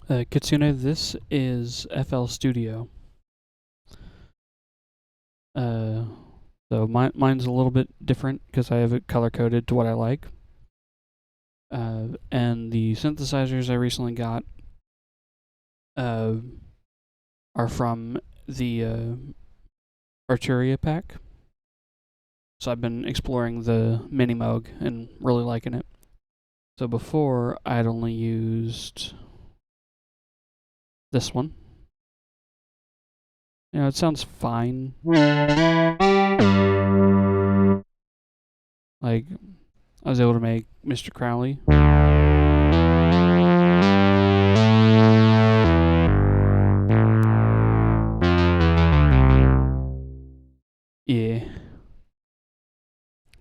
Kitsune, this is FL Studio. Uh, so mine's a little bit different because I have it color coded to what I like. And the synthesizers I recently got uh, are from the Arturia pack. So I've been exploring the Mini Moog and really liking it. So before I'd only used this one. It sounds fine. Like I was able to make Mr. Crowley. Yeah.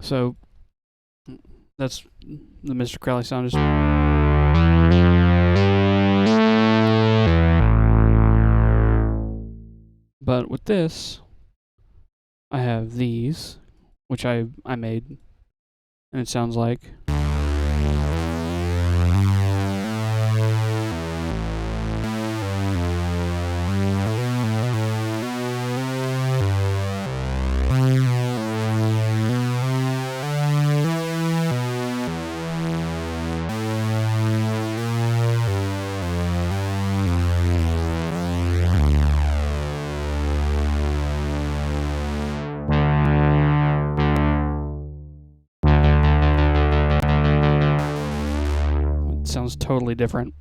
So that's the Mr. Crowley sound. Just but with this, I have these, which I made, and it sounds like. It sounds totally different.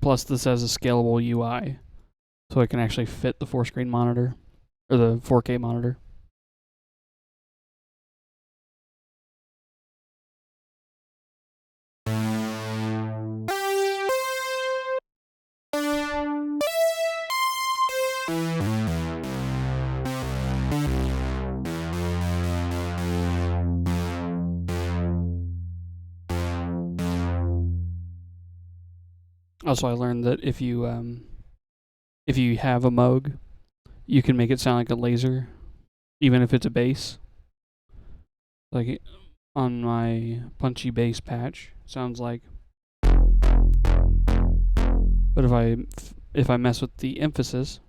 Plus, this has a scalable UI, so it can actually fit the 4-screen monitor, or the 4K monitor. Also, I learned that if you have a Moog, you can make it sound like a laser, even if it's a bass. Like on my punchy bass patch, sounds like. But if I mess with the emphasis,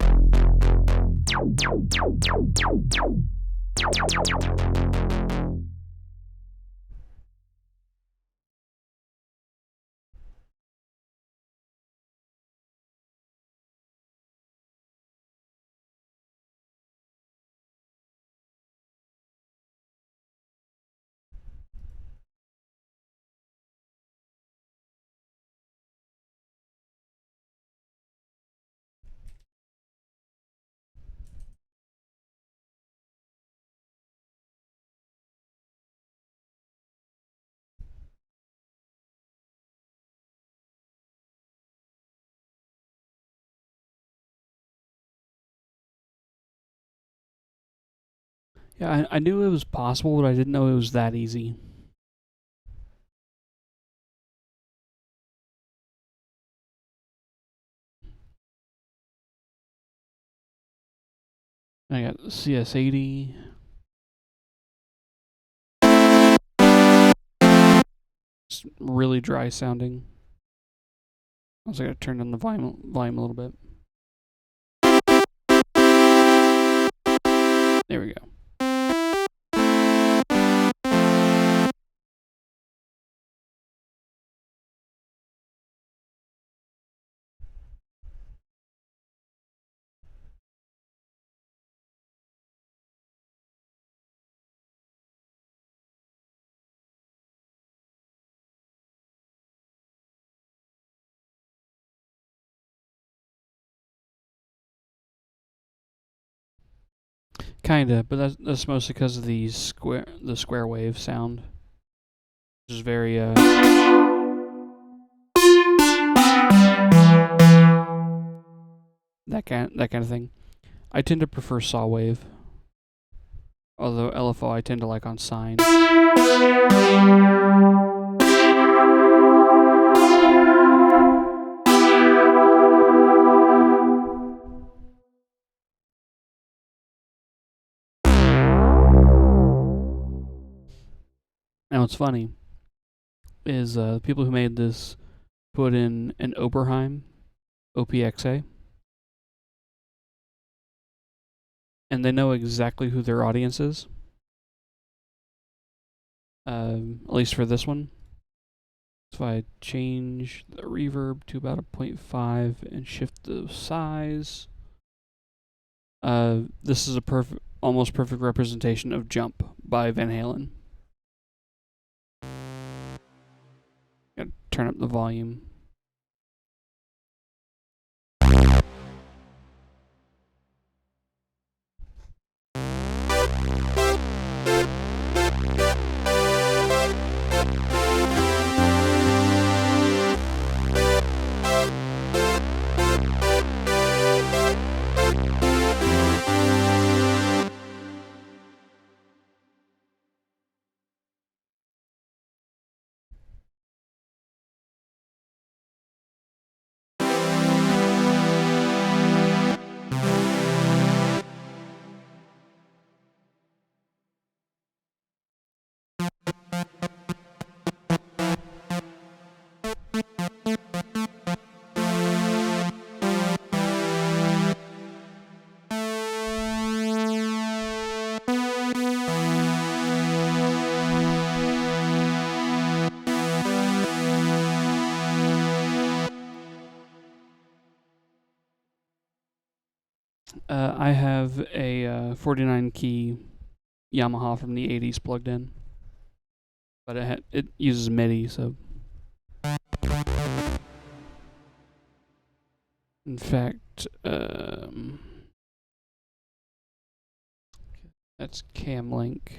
yeah, I knew it was possible, but I didn't know it was that easy. I got CS80. It's really dry sounding. I was gonna turn down the volume a little bit. There we go. Kinda, but that's mostly because of the square wave sound, which is very that kind of thing. I tend to prefer saw wave, although LFO I tend to like on sine. Now it's funny. is people who made this put in an Oberheim OPXA, and they know exactly who their audience is. At least for this one. So if I change the reverb to about a 0.5 and shift the size, this is a almost perfect representation of Jump by Van Halen. Gotta turn up the volume. I have a 49 key Yamaha from the 80s plugged in, but it uses MIDI, so in fact, that's Camlink.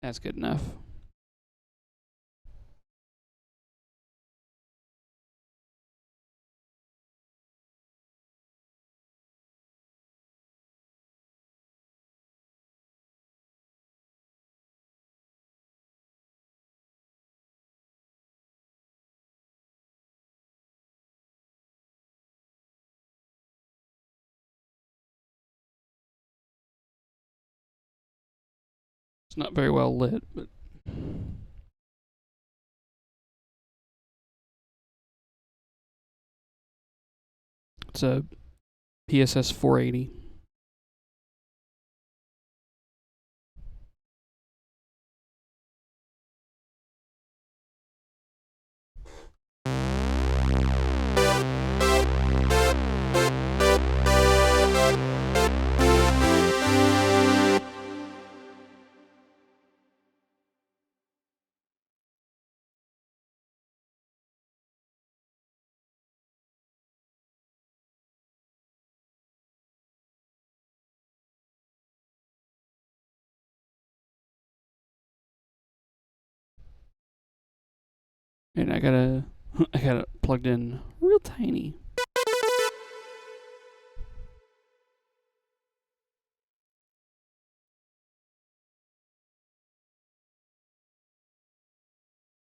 That's good enough. It's not very well lit, but it's a PSS 480. And I got it plugged in real tiny.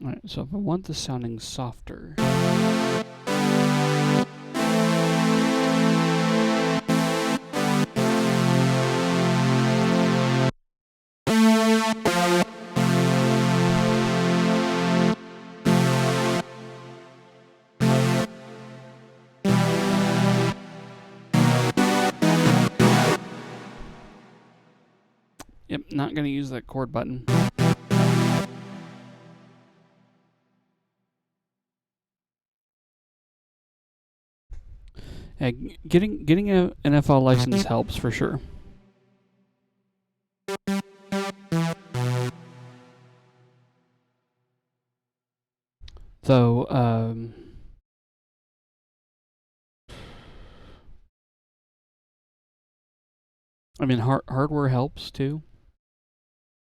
Alright, so if I want this sounding softer, yep, not gonna use that chord button. Getting an FL license helps for sure. Though, I mean, hardware helps too.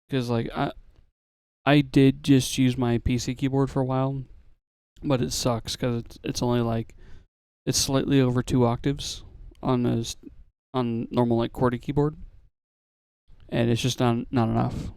Because like I did just use my PC keyboard for a while, but it sucks because it's only like it's slightly over 2 octaves on normal like QWERTY keyboard, and it's just not enough.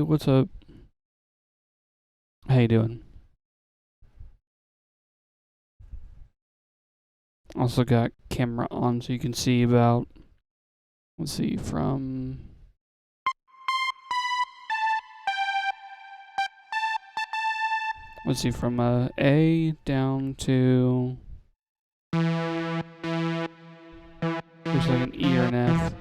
what's up? How you doing? Also got camera on so you can see about, let's see, from A down to, looks like an E or an F.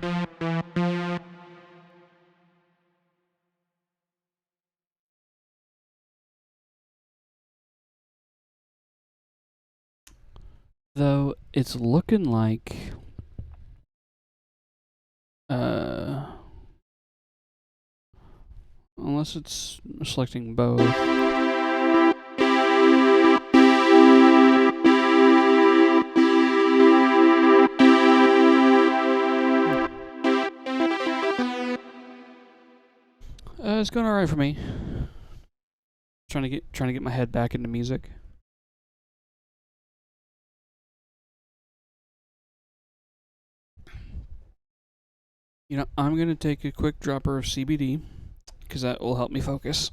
Though it's looking like unless it's selecting both. It's going alright for me. Trying to get my head back into music. You know, I'm gonna take a quick dropper of CBD because that will help me focus.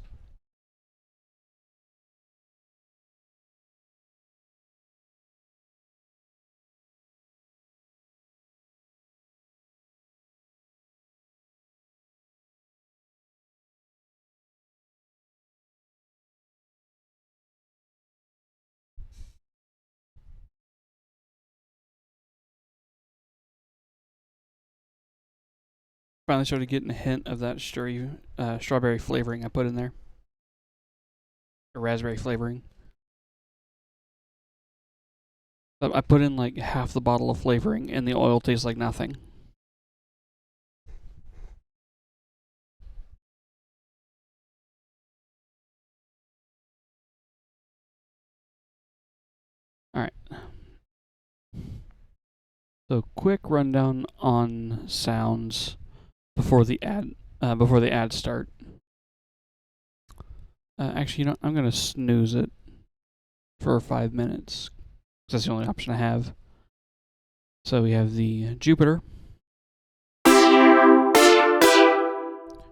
Finally started getting a hint of that strawberry flavoring I put in there. Or raspberry flavoring. I put in like half the bottle of flavoring and the oil tastes like nothing. Alright. So quick rundown on sounds before the ads start. Actually, you know, I'm gonna snooze it for 5 minutes because that's the only option I have. So we have the Jupiter,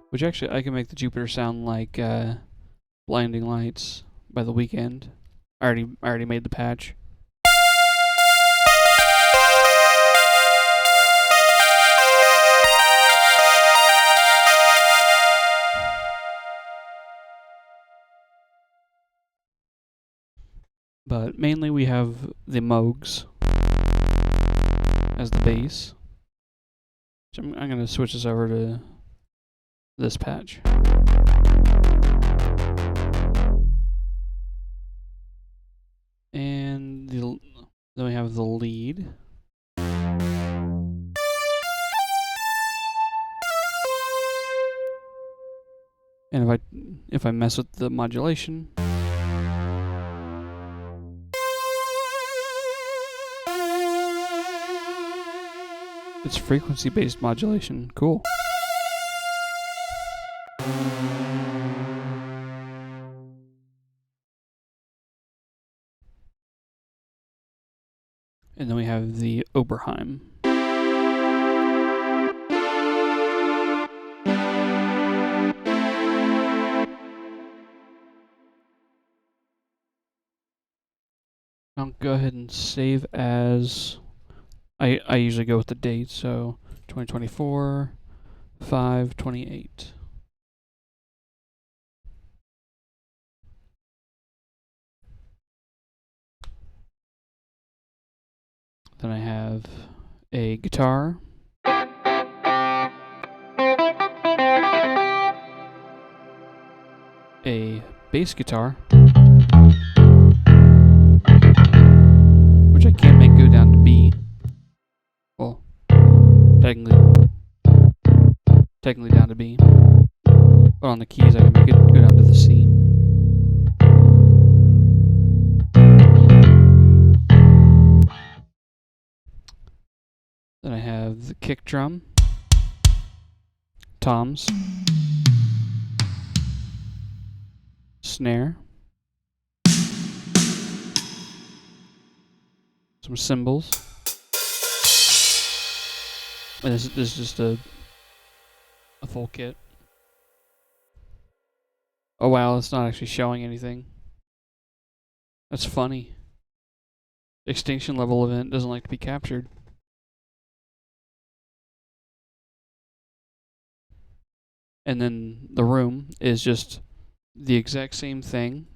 which actually I can make the Jupiter sound like Blinding Lights by The Weeknd. I already made the patch. But mainly we have the Moogs as the bass. So I'm going to switch this over to this patch. And then we have the lead. And if I mess with the modulation, it's frequency-based modulation. Cool. And then we have the Oberheim. I'll go ahead and save as. I usually go with the date, so 2024, 5/28. Then I have a guitar. A bass guitar, which I can't make go down to B. Well, technically down to B. But on the keys I can make it go down to the C. Then I have the kick drum, toms, snare, some cymbals. And this is just a full kit. Oh wow, it's not actually showing anything. That's funny. Extinction level event doesn't like to be captured. And then the room is just the exact same thing,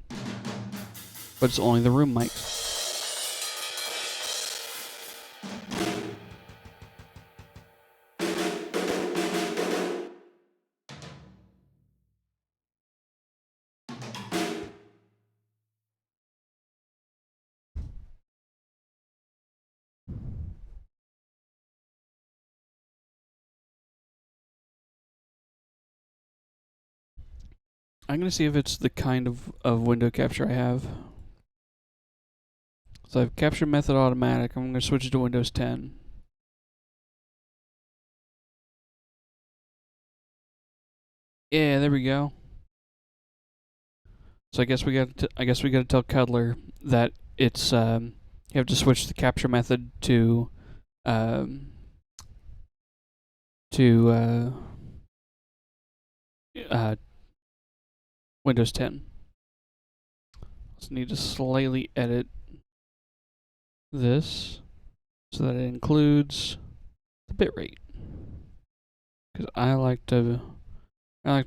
but it's only the room mics. I'm going to see if it's the kind of window capture I have. So I've capture method automatic. I'm going to switch it to Windows 10. Yeah, there we go. So I guess we got to tell Cuddler that it's you have to switch the capture method to um, to Windows 10. So need to slightly edit this so that it includes the bitrate, because I like to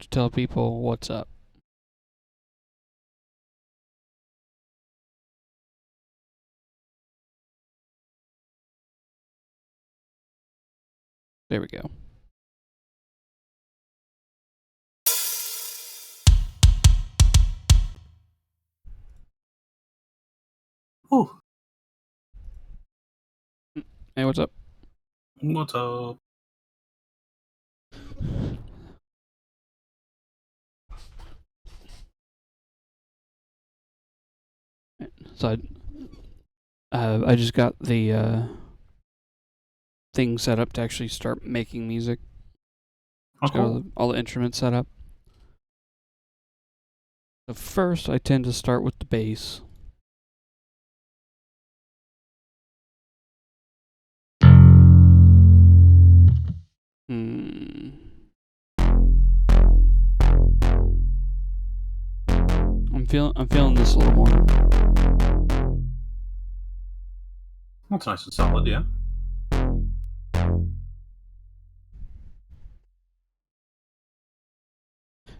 tell people what's up. There we go. Ooh. Hey, what's up? What's up? So I just got the thing set up to actually start making music. Oh, Got all the instruments set up. So first, I tend to start with the bass. I'm feeling this a little more. That's nice and solid, yeah.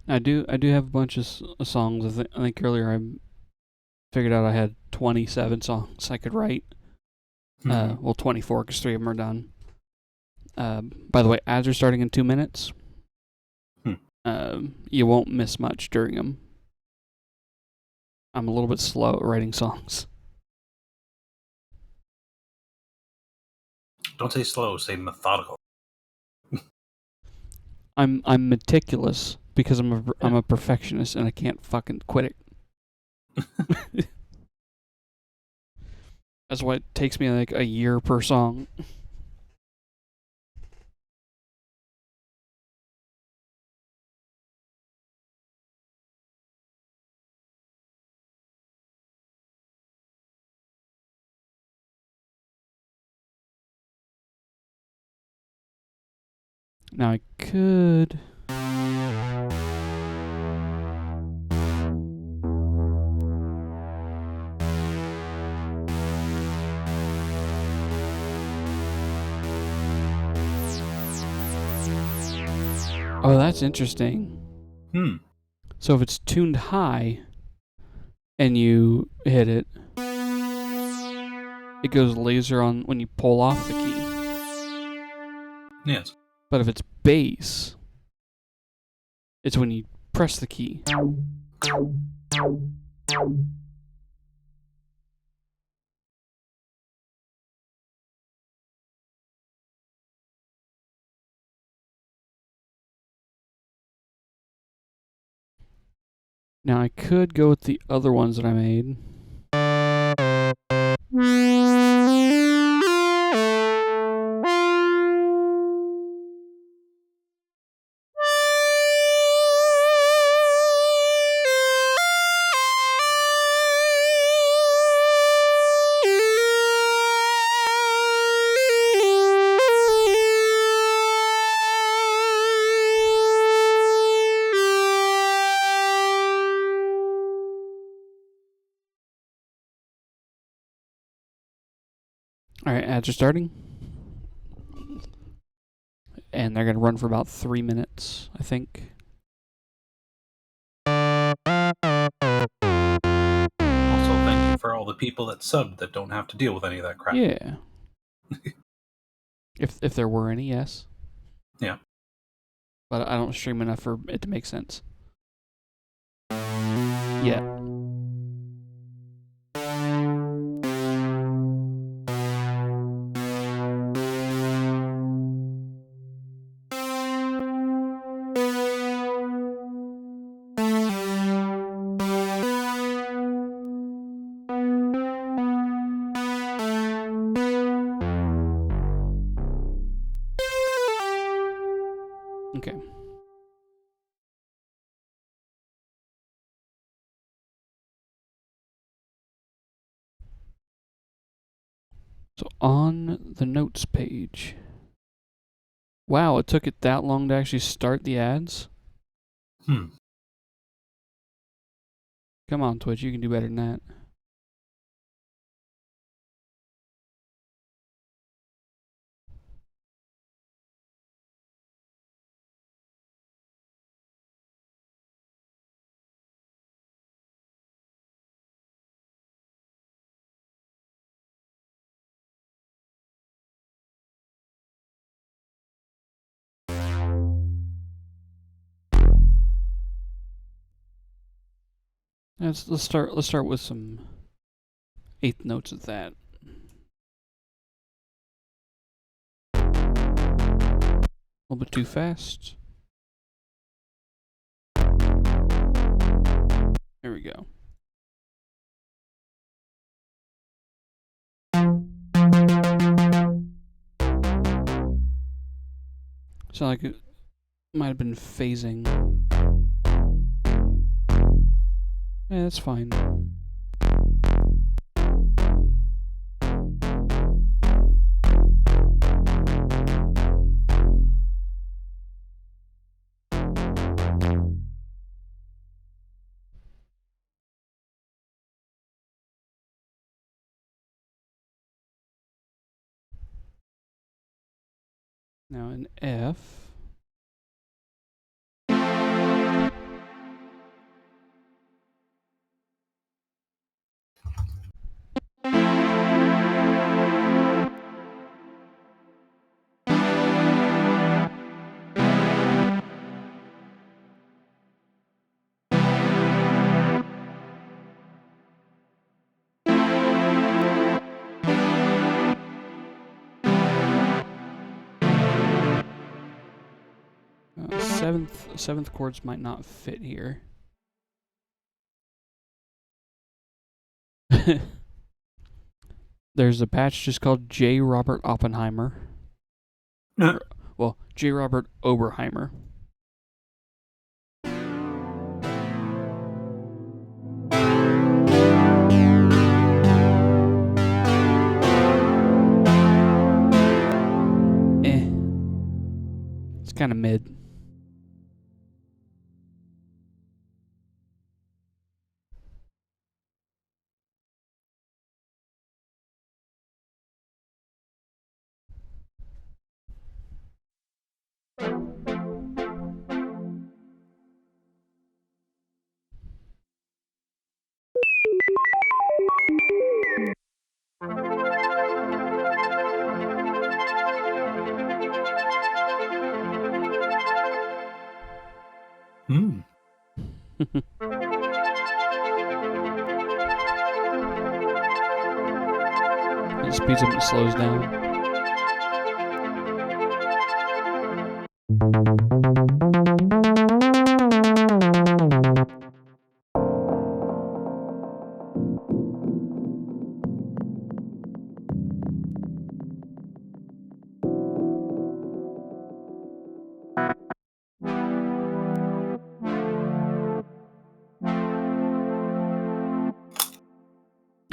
I do have a bunch of songs. I think earlier I figured out I had 27 songs I could write. Well, 24 because 3 of them are done. By the way, ads are starting in 2 minutes. You won't miss much during them. I'm a little bit slow at writing songs. Don't say slow, say methodical. I'm meticulous because I'm a perfectionist and I can't fucking quit it. That's why it takes me like a year per song. Now I could. Oh, that's interesting. So if it's tuned high and you hit it, it goes laser on when you pull off the key. Yes. But if it's bass, it's when you press the key. Now I could go with the other ones that I made. Alright, ads are starting. And they're going to run for about 3 minutes, I think. Also, thank you for all the people that subbed that don't have to deal with any of that crap. Yeah. if there were any, yes. Yeah. But I don't stream enough for it to make sense. Yeah. Okay. So on the notes page. Wow, it took it that long to actually start the ads? Hmm. Come on, Twitch, you can do better than that. Let's start with some eighth notes of that. A little bit too fast. There we go. Sound like it might have been phasing. Yeah, that's fine. Now in F. Seventh chords might not fit here. There's a patch just called J. Robert Oppenheimer. Well, J. Robert Oberheimer. It's kind of mid. Hmm. It speeds up and slows down.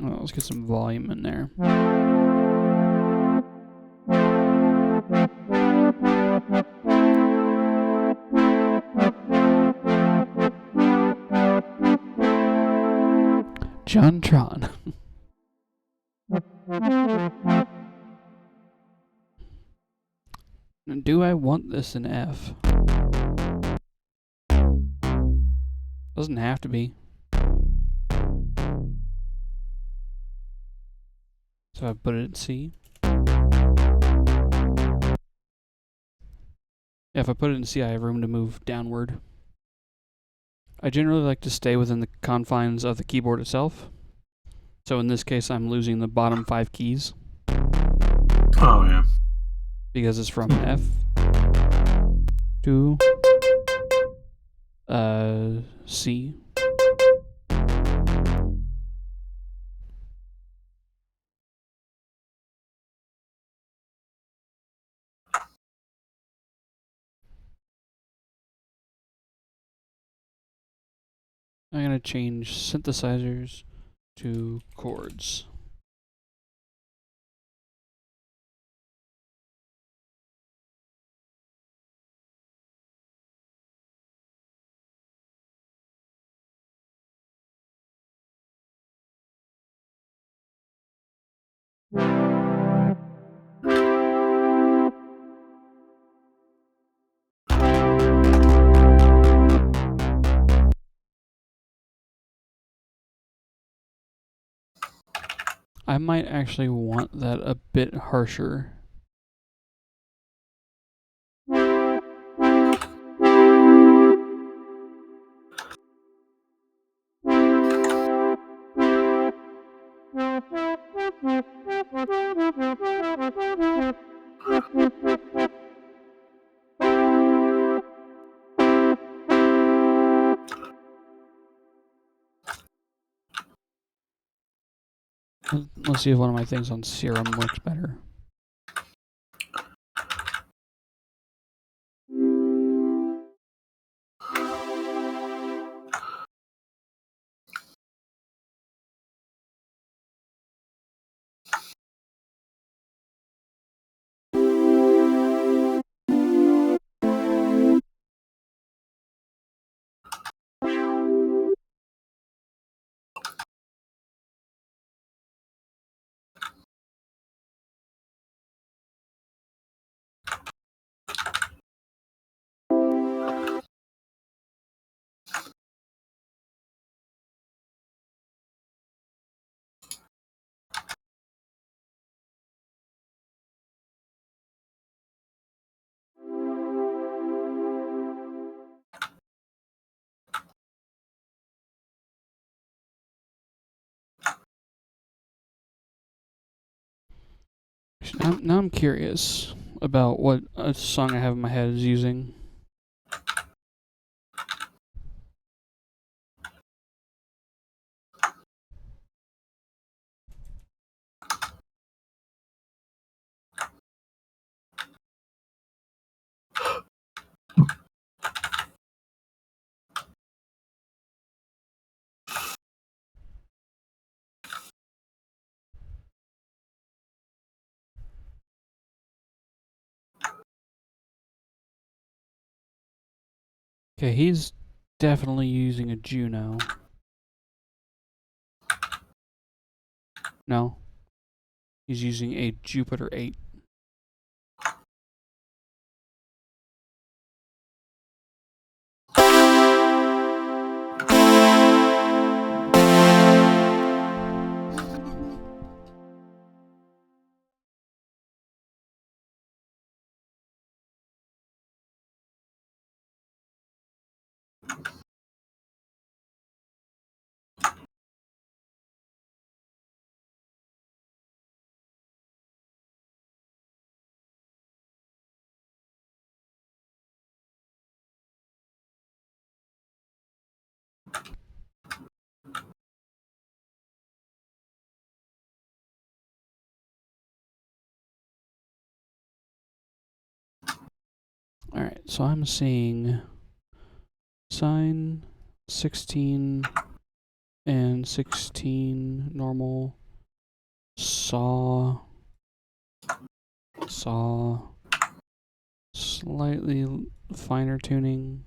Well, let's get some volume in there. John Tron. Do I want this in F? Doesn't have to be. So I put it in C. Yeah, if I put it in C, I have room to move downward. I generally like to stay within the confines of the keyboard itself. So in this case, I'm losing the bottom 5 keys. Oh, yeah. Because it's from F to C. I'm going to change synthesizers to chords. I might actually want that a bit harsher. Let's see if one of my things on Serum works better. Now I'm curious about what a song I have in my head is using. Okay, he's definitely using a Juno. No, he's using a Jupiter 8. Alright, so I'm seeing sine 16 and 16 normal, saw, slightly finer tuning.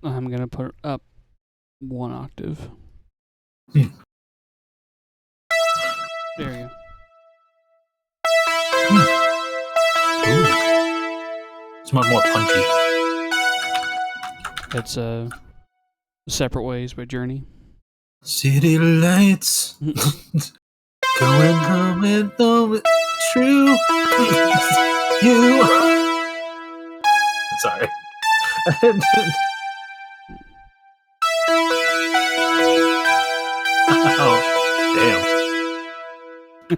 I'm gonna put it up 1 octave. Hmm. There you Ooh. It's much more punchy. go. It's Separate Ways by Journey. City lights going home and home. True. You. Sorry. Oh, damn.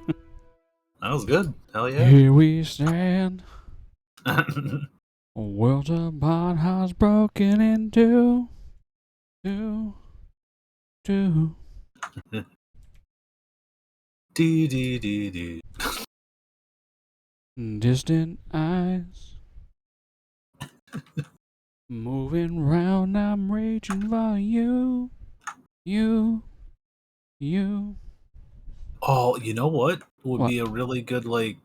That was good. Hell yeah. Here we stand. Worlds apart, hearts broken in two. Do. Distant eyes. Moving round, I'm raging for you. You. Oh, you know what would What? be a really good like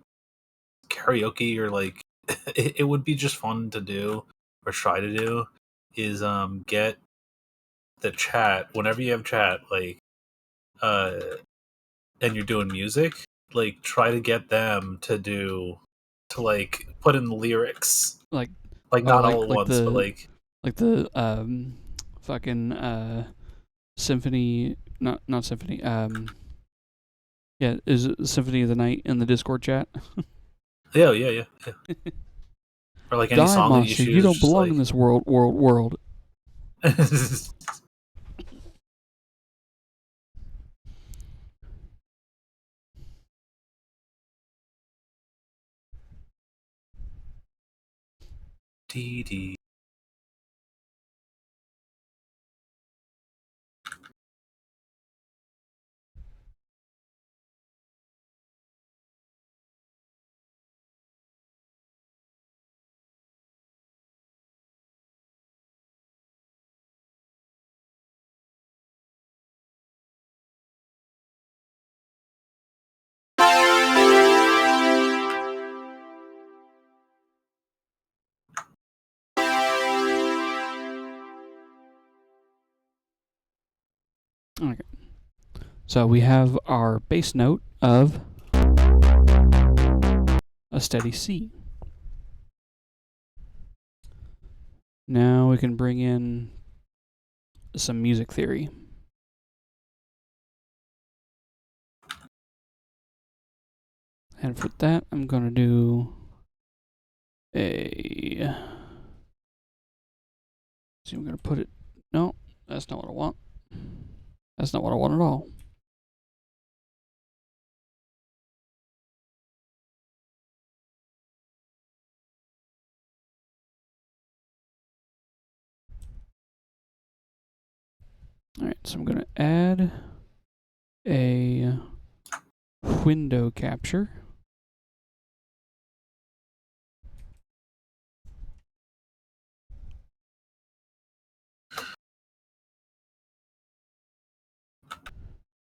karaoke or like it would be just fun to do or try to do is get the chat whenever you have chat like uh and you're doing music, like try to get them to like put in the lyrics. Like Not all at once, but the fucking symphony, not symphony, yeah, is it Symphony of the Night in the Discord chat? yeah. Or like any Die, song that you monster, you choose, don't just belong like in this world. dee. Okay. So we have our bass note of a steady C. Now we can bring in some music theory. And for that, I'm going to do a... See, I'm going to put it... No, that's not what I want. That's not what I want at all. Alright, so I'm going to add a window capture.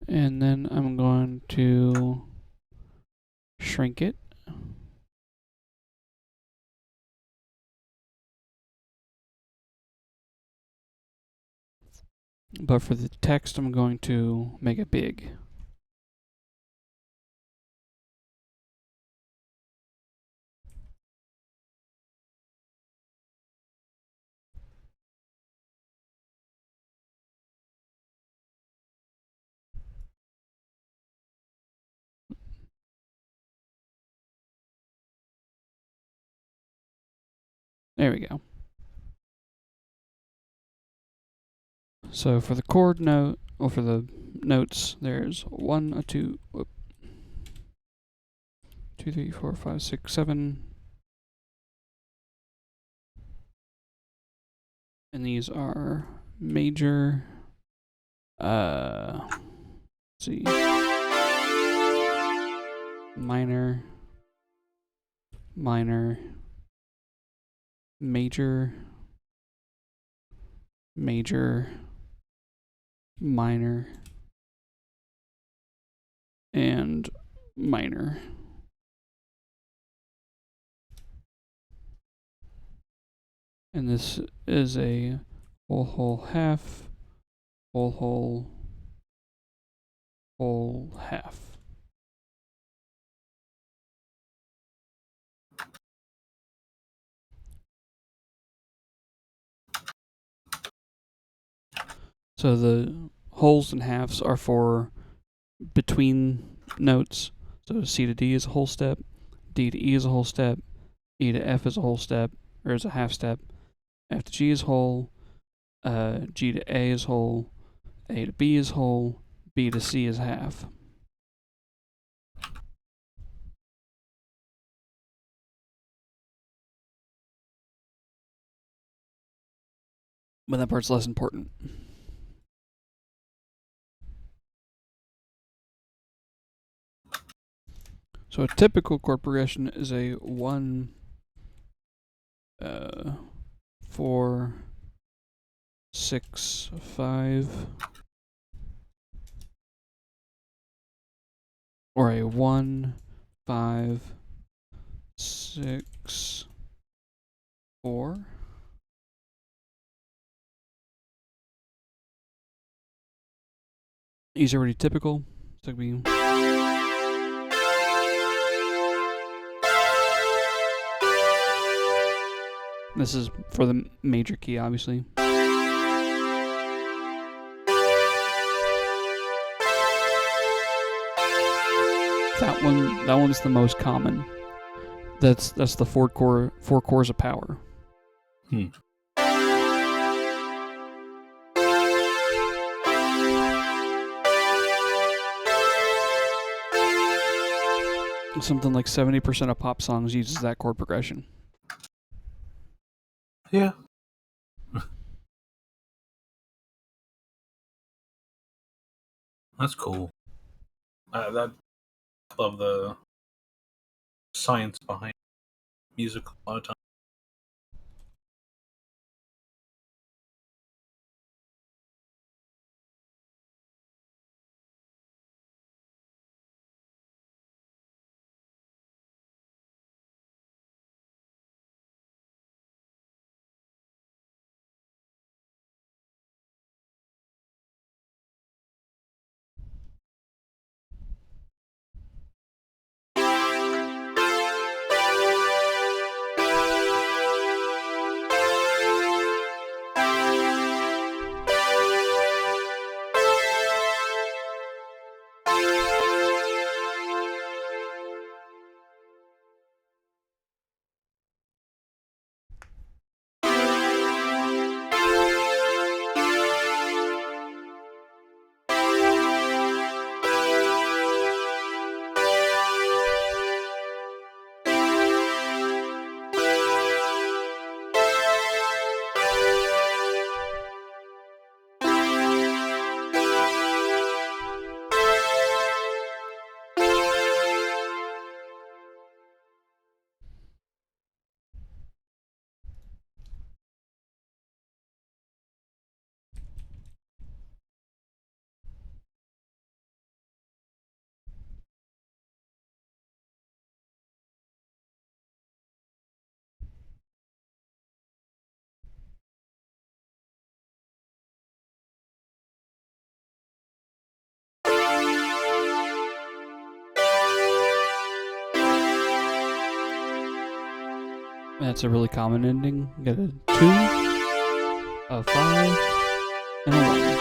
And then I'm going to shrink it. But for the text, I'm going to make it big. There we go. So for the chord note, or for the notes, there's 1, 2, 2, 3, 4, 5, 6, 7. And these are major, let's see, minor, minor, major, major, minor, and minor. And this is a whole, whole, half, whole, whole, whole, half. So the wholes and halves are for between notes. So C to D is a whole step, D to E is a whole step, E to F is a whole step, or is a half step, F to G is whole, G to A is whole, A to B is whole, B to C is half. But that part's less important. So a typical chord progression is a 1, 4, 6, 5, or a 1, 5, 6, 4. These are already typical. So we this is for the major key, obviously. That one's the most common. That's the four chords of power. Something like 70% of pop songs uses that chord progression. Yeah. That's cool. I love the science behind music a lot of times. That's a really common ending. You got a 2, a 5, and a 1.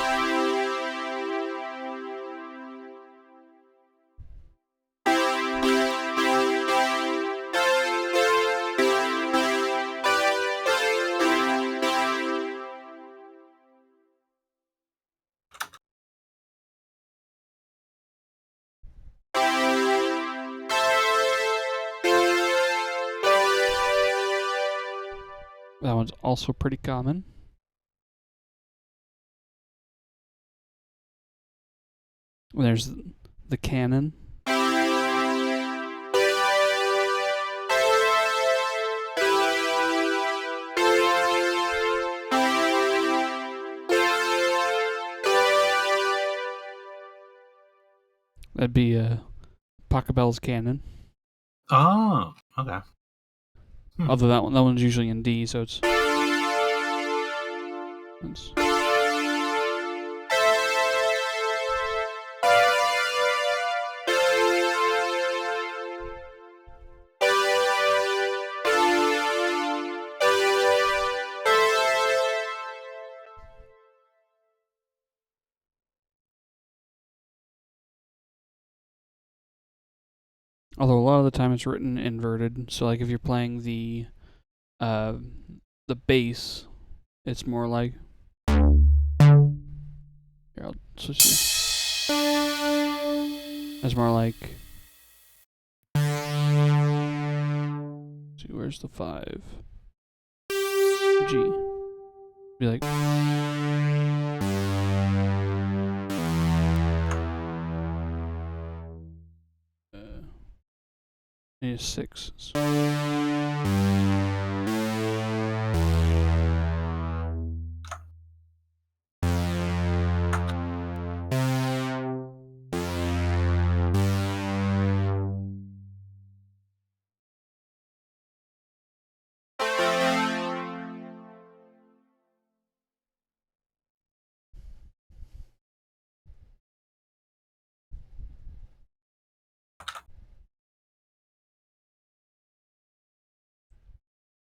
That one's also pretty common. There's the canon. That'd be Pachelbel's canon. Oh, okay. Although that one's usually in D, so it's although a lot of the time it's written inverted. So like if you're playing the bass, it's more like. Here, I'll switch this. It's more like. Let's see, where's the 5? G. Be like. Need a 6.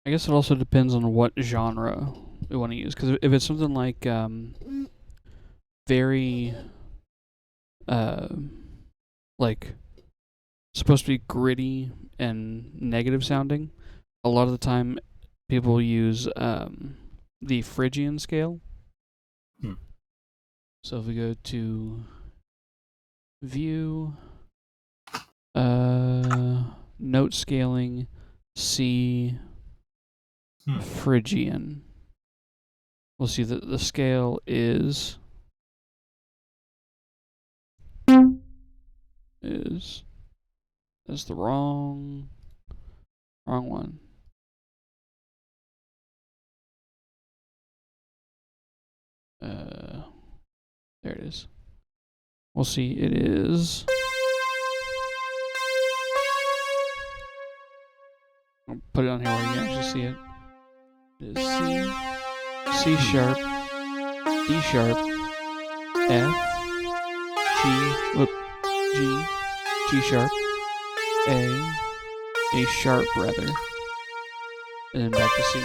I guess it also depends on what genre we want to use. Because if it's something like very like supposed to be gritty and negative sounding, a lot of the time people use the Phrygian scale. So if we go to view, note scaling, C, Phrygian, we'll see that the scale is that's the wrong one. There it is. We'll see. It is. I'll put it on here where you can actually see it. It is C sharp, D sharp, F, G sharp, A sharp rather, and then back to C.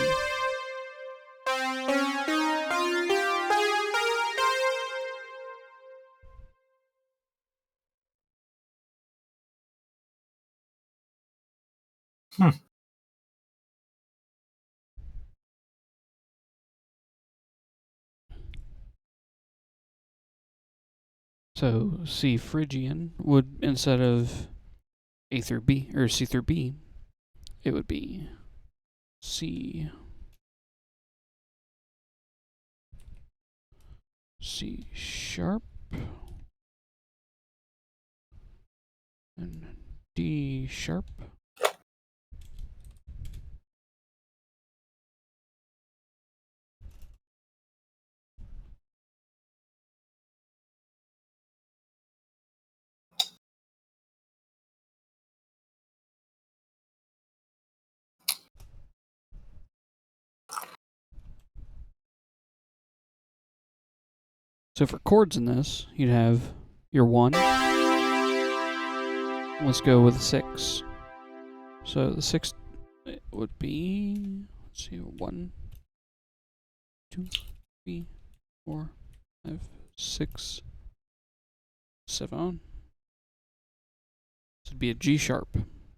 So C Phrygian would, instead of A through B, or C through B, it would be C sharp, and D sharp. So for chords in this, you'd have your 1. Let's go with 6. So the 6 it would be, let's see, 1, 2, 3, 4, 5, 6, 7. This would be a G sharp.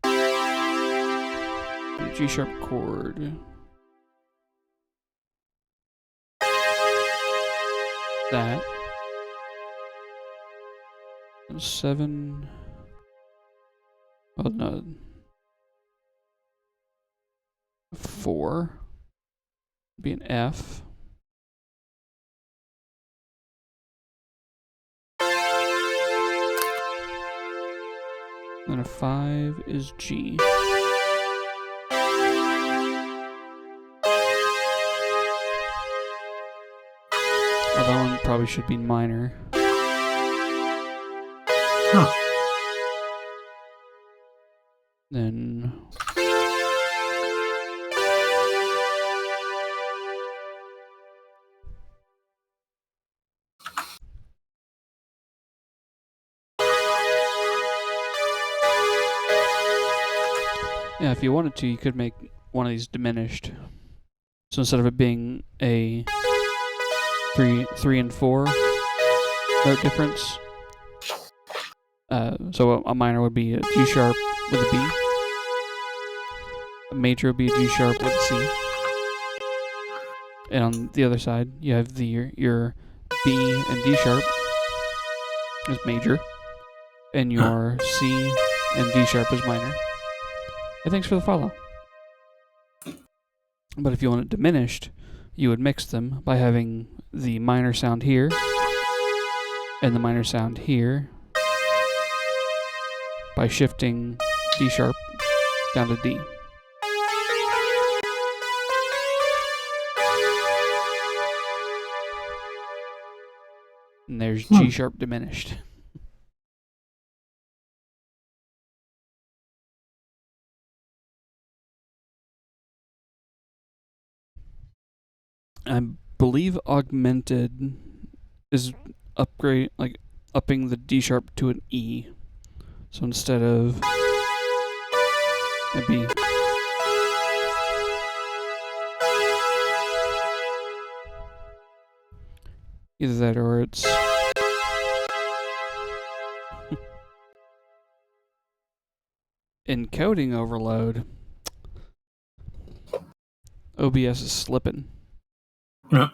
A G sharp chord. That. And 7. Oh no. 4. Be an F. And a 5 is G. Oh, that one probably should be minor. Huh. Then yeah, if you wanted to, you could make one of these diminished. So instead of it being a 3 and 4 note difference, so a minor would be a G sharp with a B. A major would be a G sharp with a C. And on the other side, you have your B and D sharp is major, and your C and D sharp is minor. And thanks for the follow. But if you want it diminished, you would mix them by having the minor sound here and the minor sound here by shifting D sharp down to D. And there's G sharp diminished. I believe augmented is upping the D sharp to an E. So instead of it'd be either that or it's encoding overload. OBS is slipping. Yeah.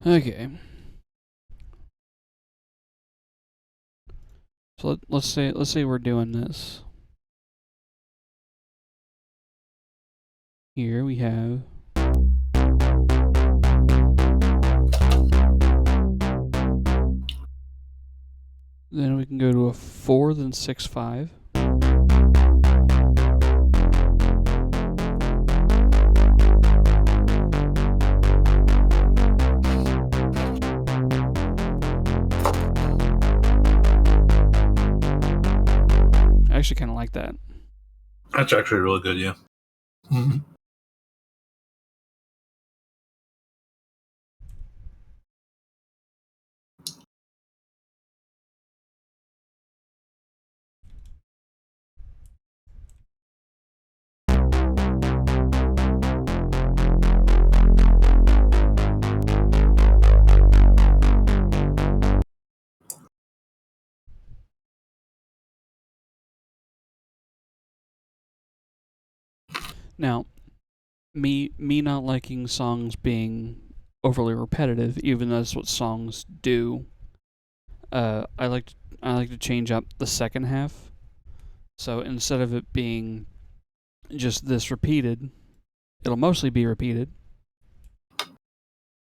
Okay. So let's say we're doing this. Here we have then we can go to a 4, then 6, 5. I actually kind of like that. That's actually really good, yeah. Now, me not liking songs being overly repetitive, even though that's what songs do. I like to change up the second half. So instead of it being just this repeated, it'll mostly be repeated,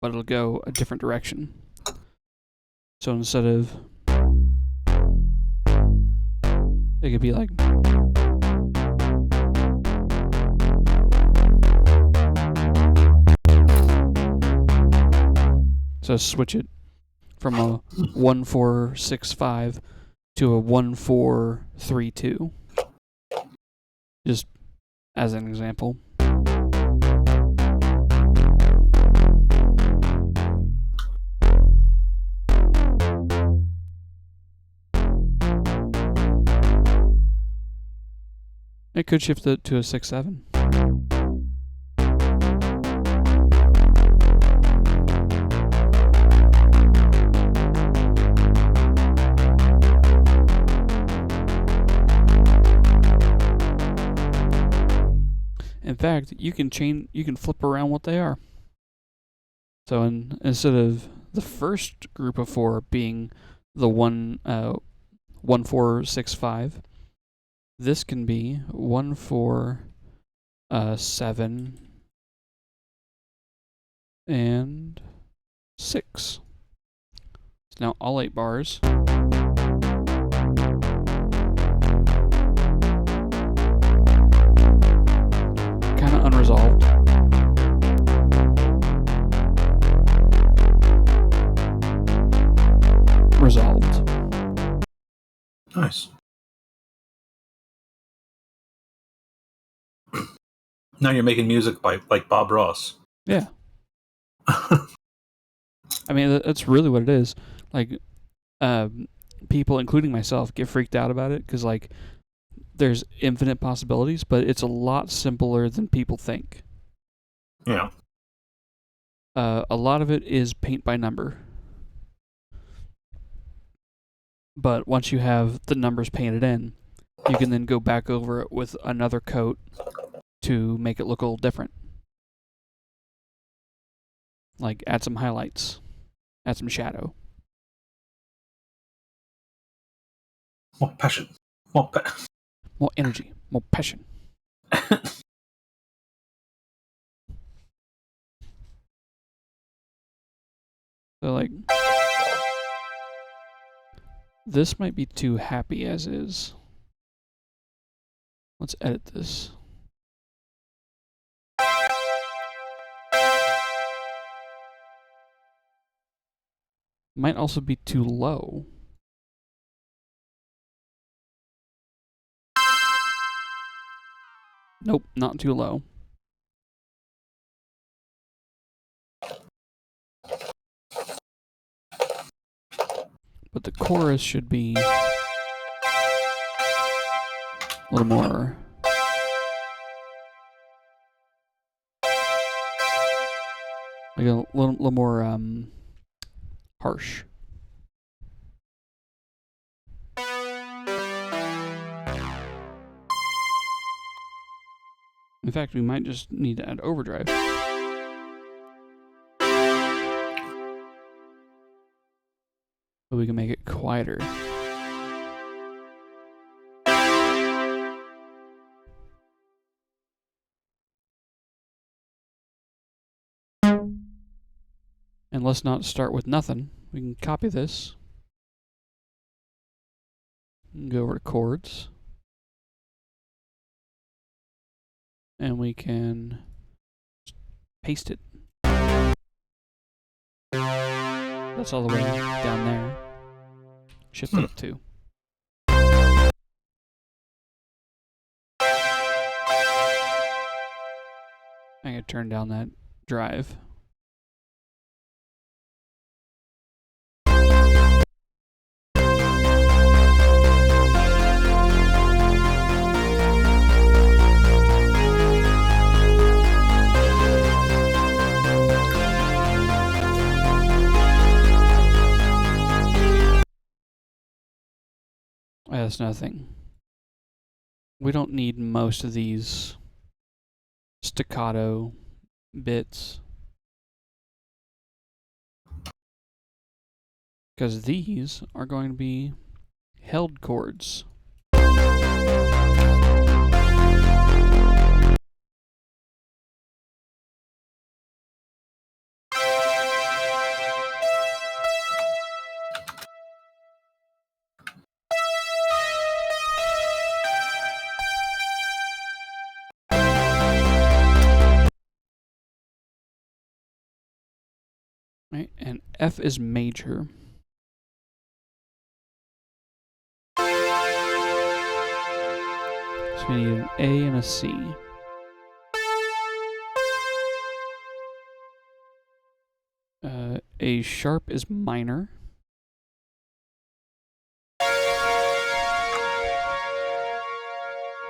but it'll go a different direction. So instead of it could be like so switch it from a 1465 to a 1432. Just as an example. It could shift it to a 6/7. In fact, you can flip around what they are. So instead of the first group of 4 being the 1465, this can be 147 and 6. So now all 8 bars. Kind of unresolved. Resolved. Nice. Now you're making music by like Bob Ross. Yeah. I mean, that's really what it is. Like, people, including myself, get freaked out about it because, like, there's infinite possibilities, but it's a lot simpler than people think. Yeah. A lot of it is paint by number. But once you have the numbers painted in, you can then go back over it with another coat to make it look a little different. Like, add some highlights, add some shadow. More passion. More energy, more passion. So, like, this might be too happy as is. Let's edit this. Might also be too low. Nope, not too low. But the chorus should be a little more. Like a little more harsh. In fact, we might just need to add overdrive. But we can make it quieter. And let's not start with nothing. We can copy this. And go over to chords. And we can paste it. That's all the way down there. Shift it up too. I can turn down that drive. That's another thing. We don't need most of these staccato bits. Because these are going to be held chords. Right, and F is major. So we need an A and a C. A sharp is minor.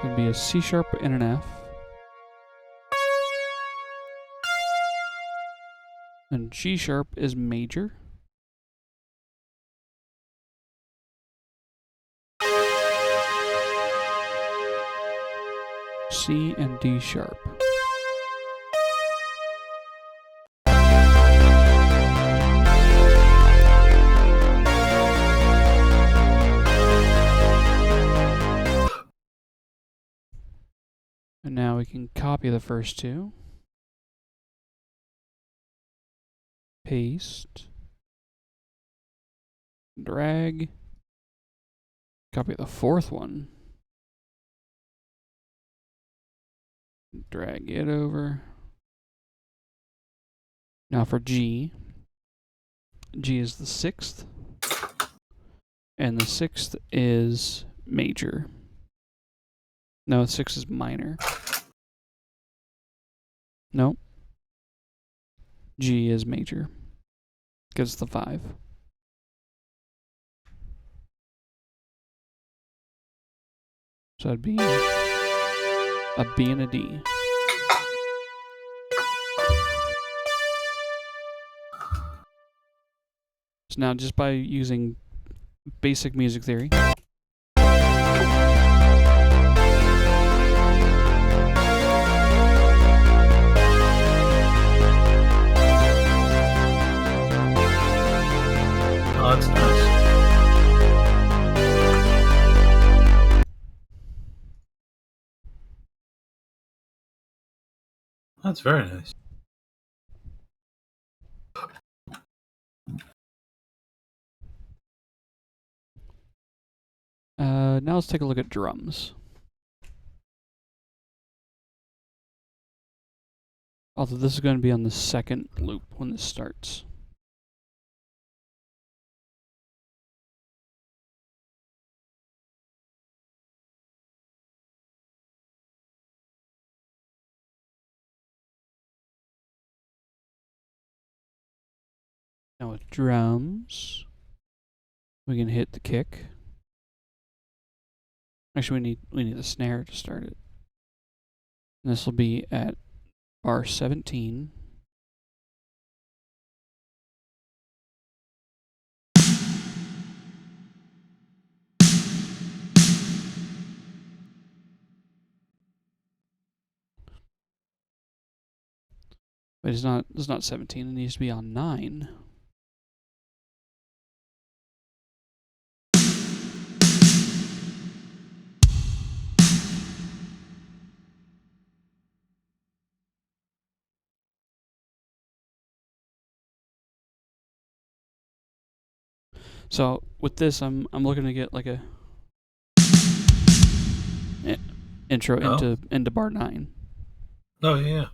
Would be a C sharp and an F. And G sharp is major. C and D sharp. And now we can copy the first two. Paste. Drag. Copy the fourth one. Drag it over. Now for G. G is the sixth. And the sixth is major. No, 6 is minor. Nope. G is major. Gives the 5. So it'd be a B and a D. So now just by using basic music theory, Oh, that's nice. That's very nice. now let's take a look at drums. Although this is going to be on the second loop when this starts. Now with drums, we can hit the kick. Actually, we need the snare to start it. And this will be at bar 17. But it's not 17, it needs to be on 9. So with this, I'm looking to get like a intro into bar 9. Oh yeah.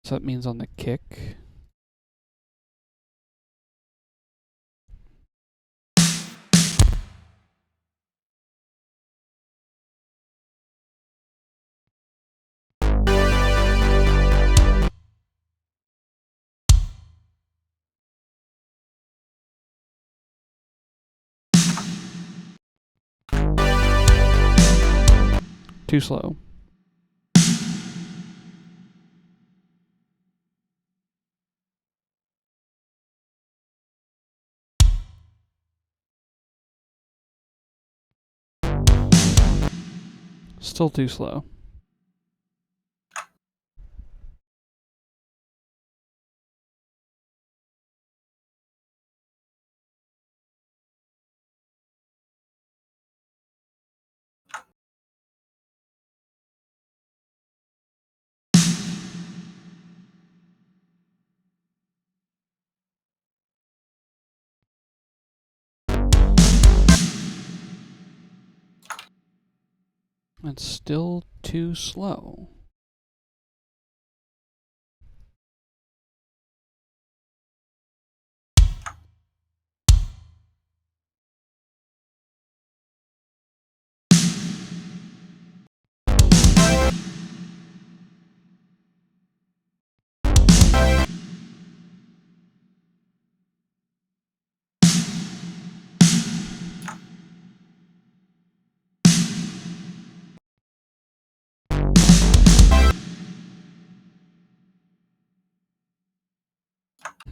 So that means on the kick. Too slow. Still too slow. It's still too slow.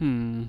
Hmm.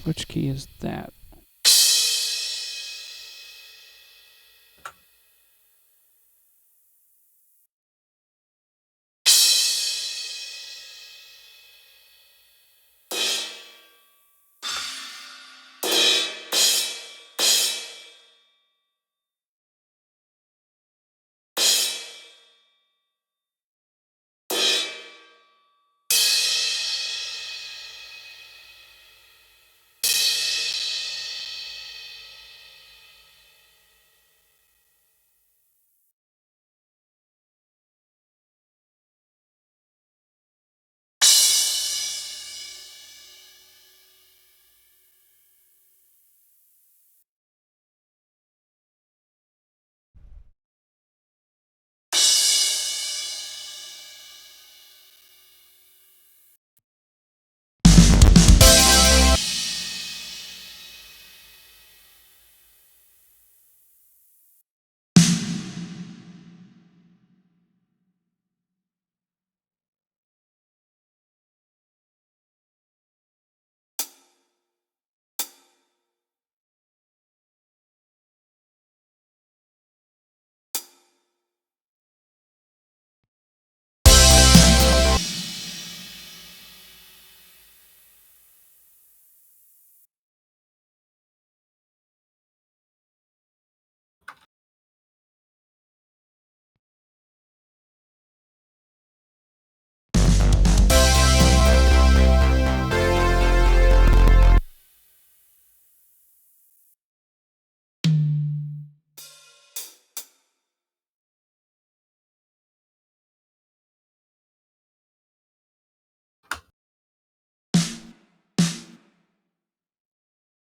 Which key is that?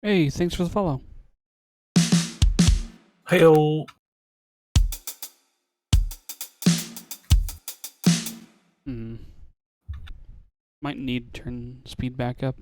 Hey, thanks for the follow. Heyo. Hmm. Might need to turn speed back up.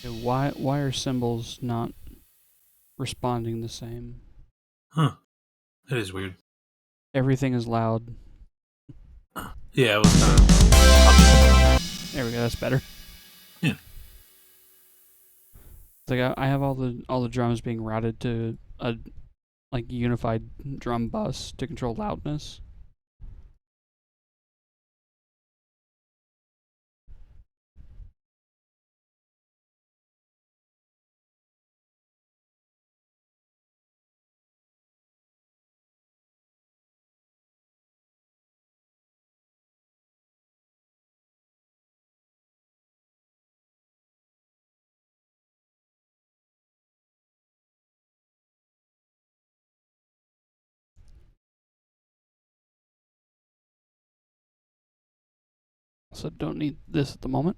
Okay, why are symbols not responding the same? Huh. That is weird. Everything is loud. Yeah, it was kind of. There we go. That's better. Yeah. It's like I have all the drums being routed to a like unified drum bus to control loudness. So don't need this at the moment.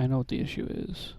I know what the issue is.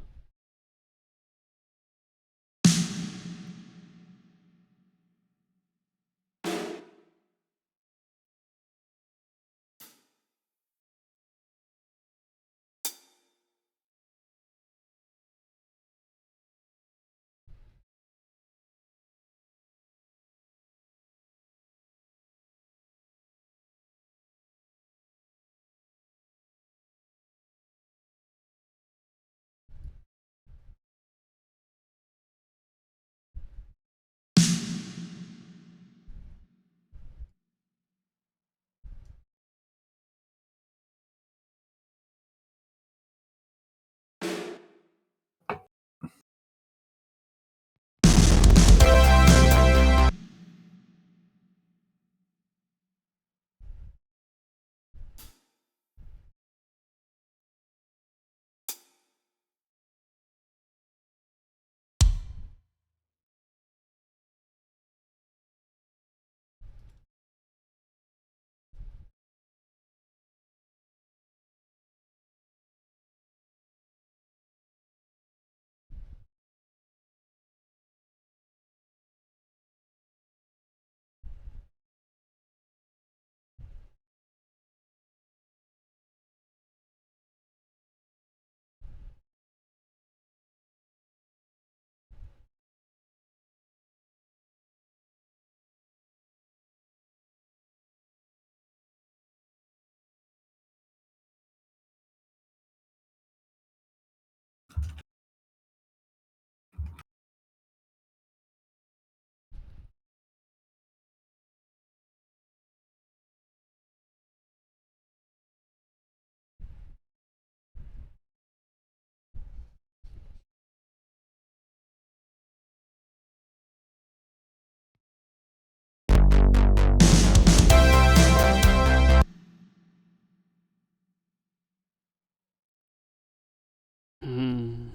Hmm.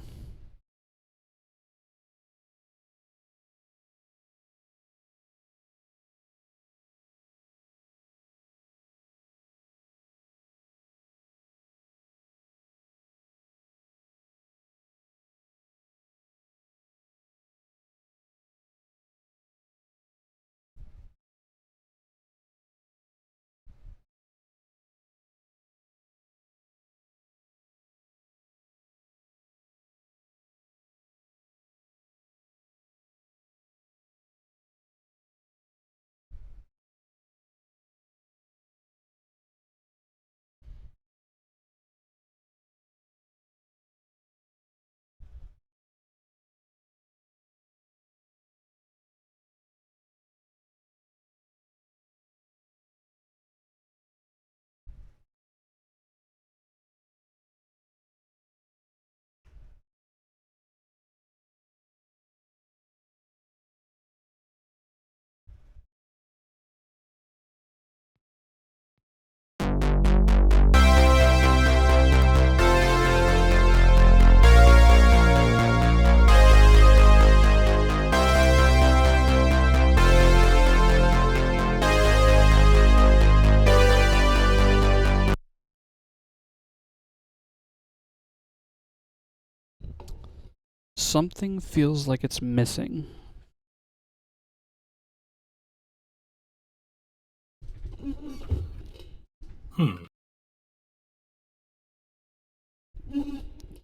Something feels like it's missing.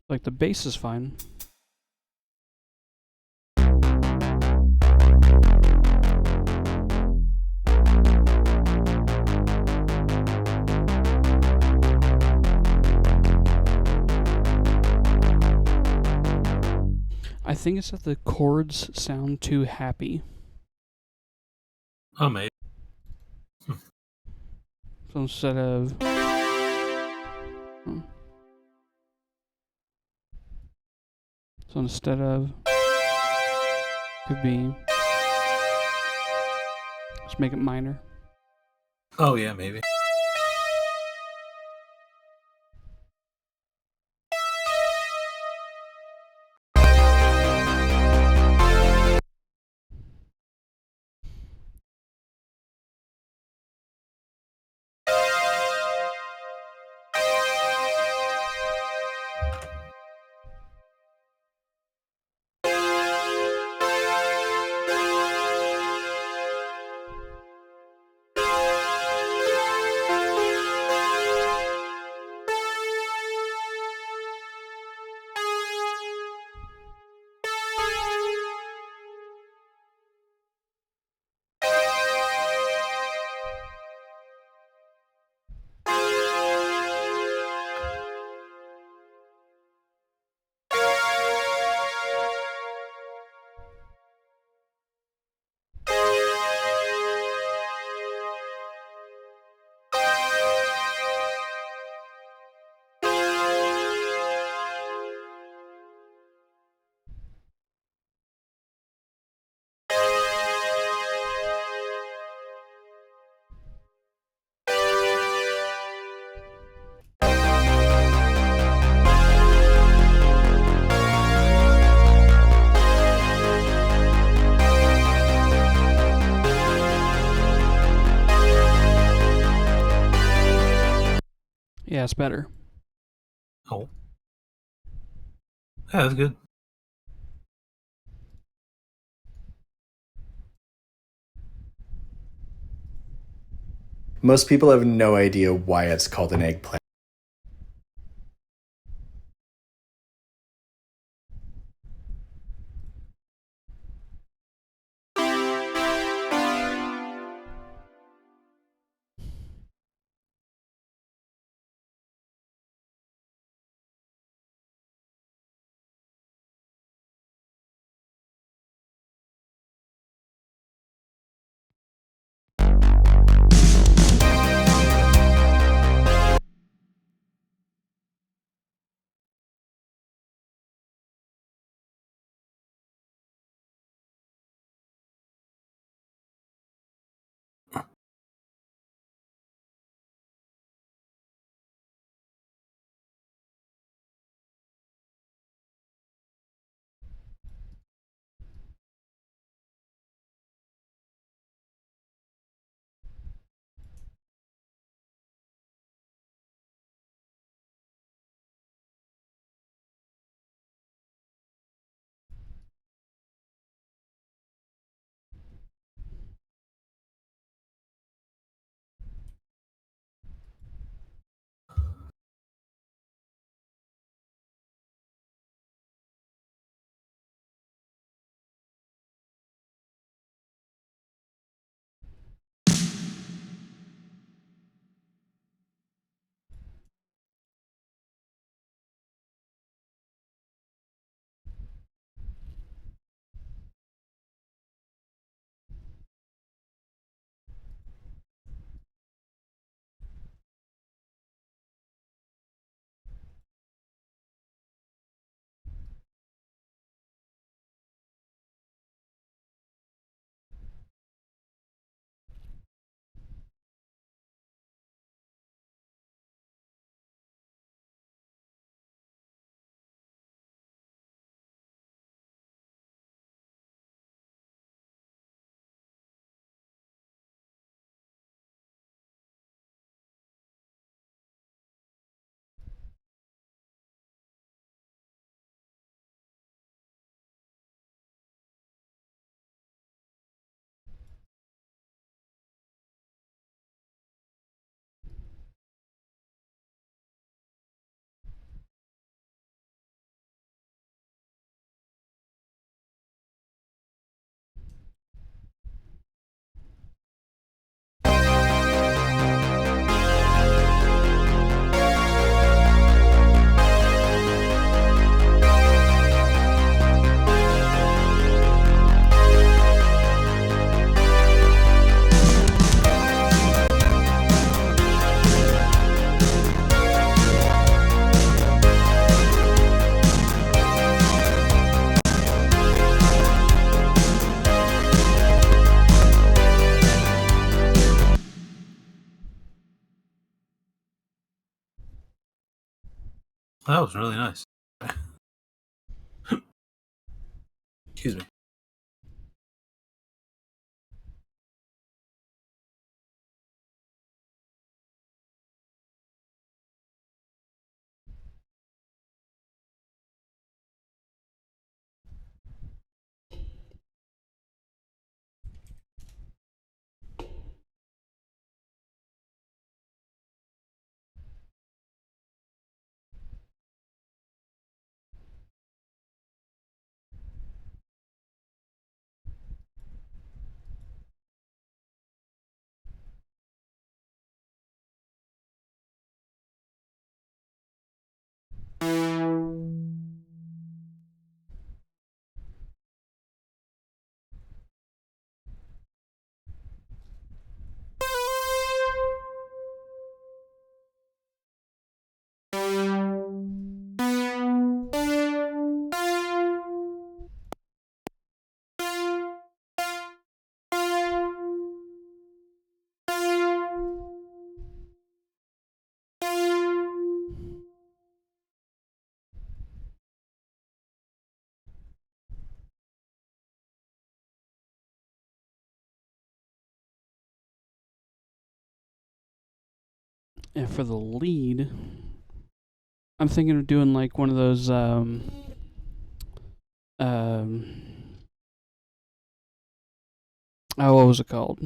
Like the bass is fine. think it's that the chords sound too happy. Oh, maybe. So instead of could be just make it minor. Oh yeah, maybe. Yeah, it's better. Oh. Yeah, that's good. Most people have no idea why it's called an eggplant. That was really nice. Excuse me. And for the lead, I'm thinking of doing like one of those oh, what was it called?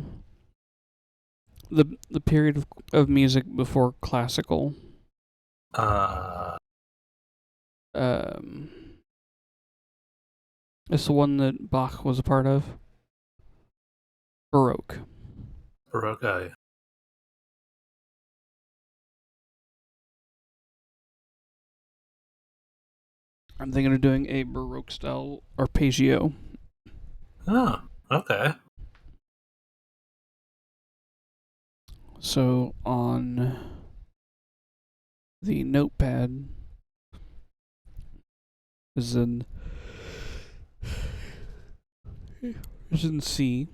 The period of music before classical. Um, it's the one that Bach was a part of. Baroque. Baroque. I'm thinking of doing a Baroque style arpeggio. Oh, okay. So on the notepad is in C.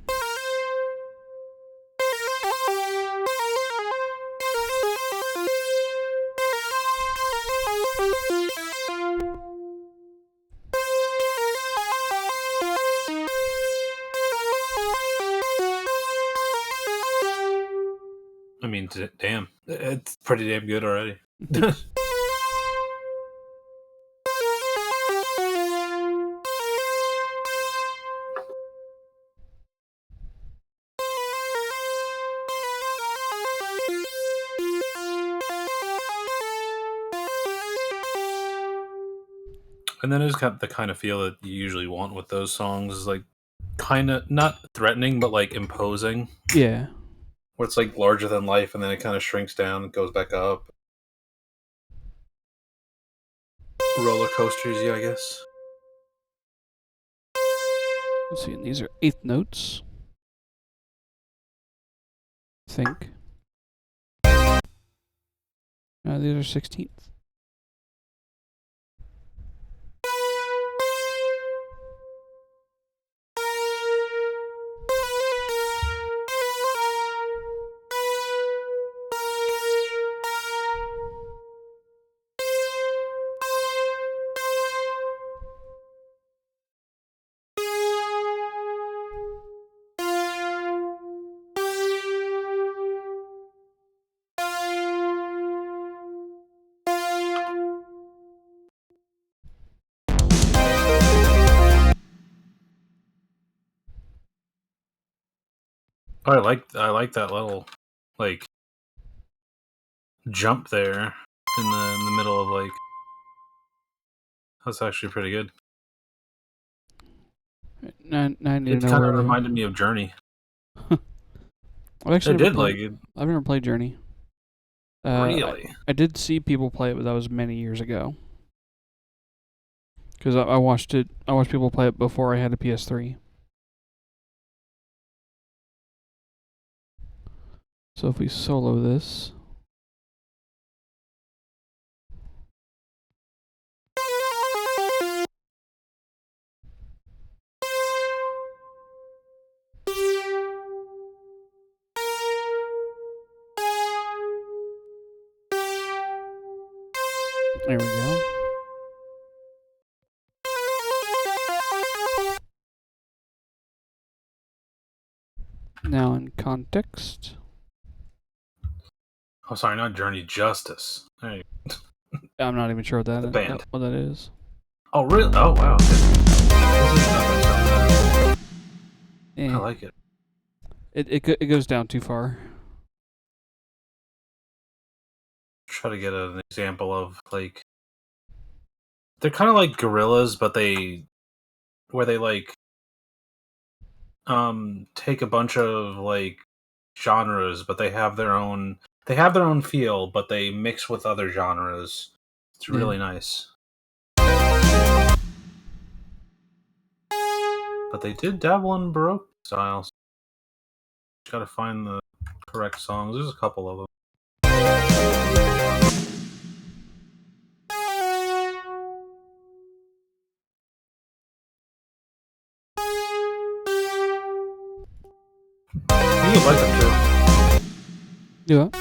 I mean, damn. It's pretty damn good already. And then it's got the kind of feel that you usually want with those songs, is like kind of not threatening, but like imposing. Yeah. Where it's like larger than life, and then it kind of shrinks down and goes back up. Roller coasters, yeah, I guess. Let's see, and these are eighth notes. I think. These are 16th. Oh, I like that little like jump there in the middle of like. That's actually pretty good. I need It to know kind where of to. reminded me of Journey. I've actually It never did played. like it. I've never played Journey. Really? I did see people play it, but that was many years ago. Because I watched it. I watched people play it before I had a PS3. So if we solo this. There we go. Now in context. Oh, sorry, not Journey Justice. There you go. I'm not even sure what that The is. band. What that is. Oh, really? Oh, wow. Okay. This is another song. Eh. I like it. It goes down too far. Try to get an example of like they're kind of like gorillas, but where they like take a bunch of like genres, but they have their own feel, but they mix with other genres. It's Yeah. really nice. But they did dabble in Baroque styles. Just gotta find the correct songs. There's a couple of them. You would like them too. Do what?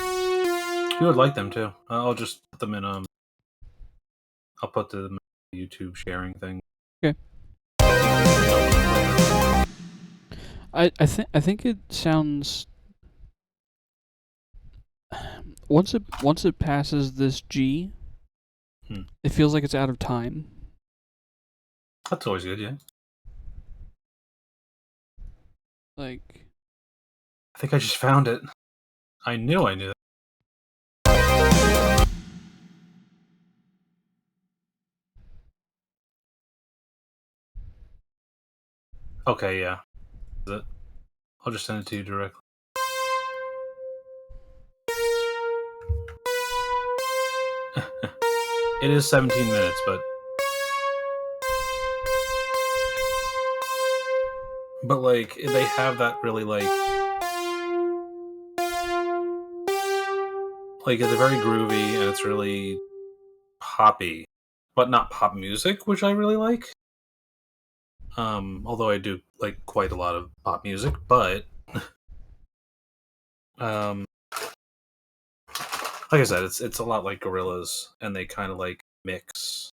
You would like them too. I'll just put them in I'll put them in the YouTube sharing thing. Okay. I think it sounds once it passes this G, it feels like it's out of time. That's always good, yeah. Like, I think I just found it. I knew that. Okay, yeah. Is it? I'll just send it to you directly. It is 17 minutes, but like they have that really like it's very groovy and it's really poppy, but not pop music, which I really like. Although I do like quite a lot of pop music, but like I said, it's a lot like Gorillaz, and they kind of like mix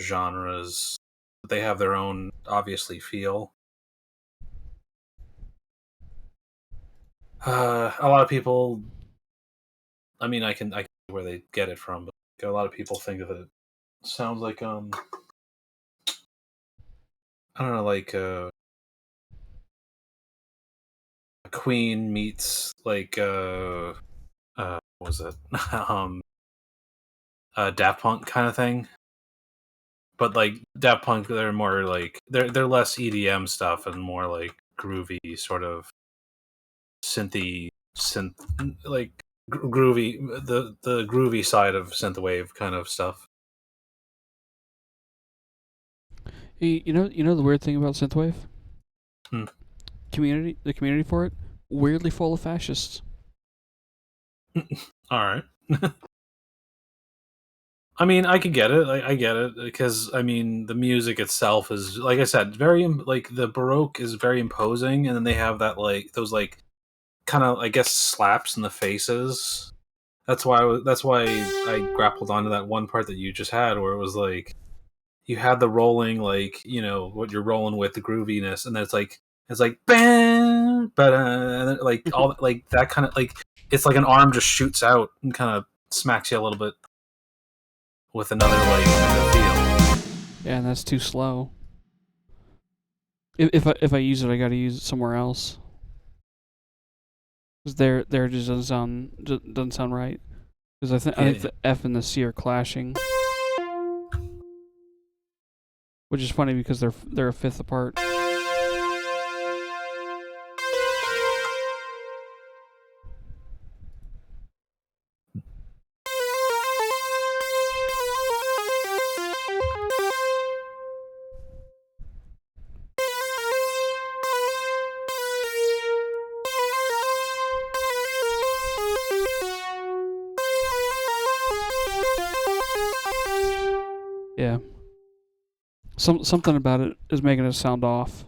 genres. They have their own obviously feel. A lot of people. I mean, I can see where they get it from, but a lot of people think of it. Sounds like I don't know, like Queen meets like what was it? Daft Punk kind of thing. But like Daft Punk, they're more like they're less EDM stuff and more like groovy sort of synth like groovy the groovy side of synthwave kind of stuff. you know the weird thing about synthwave? The community for it, weirdly full of fascists. All right. I mean, I could get it. I get it because I mean, the music itself is, like I said, very like the Baroque is very imposing, and then they have that like those like kind of I guess slaps in the faces. That's why I grappled onto that one part that you just had, where it was like you had the rolling, like what you're rolling with the grooviness, and then it's like bam, but and then, like all like that kind of like it's like an arm just shoots out and kind of smacks you a little bit with another like feel. Yeah, and that's too slow. If I use it, I got to use it somewhere else. Cause there just doesn't sound right. Because I think the F and the C are clashing, which is funny because they're a fifth apart. Yeah. Something about it is making it sound off.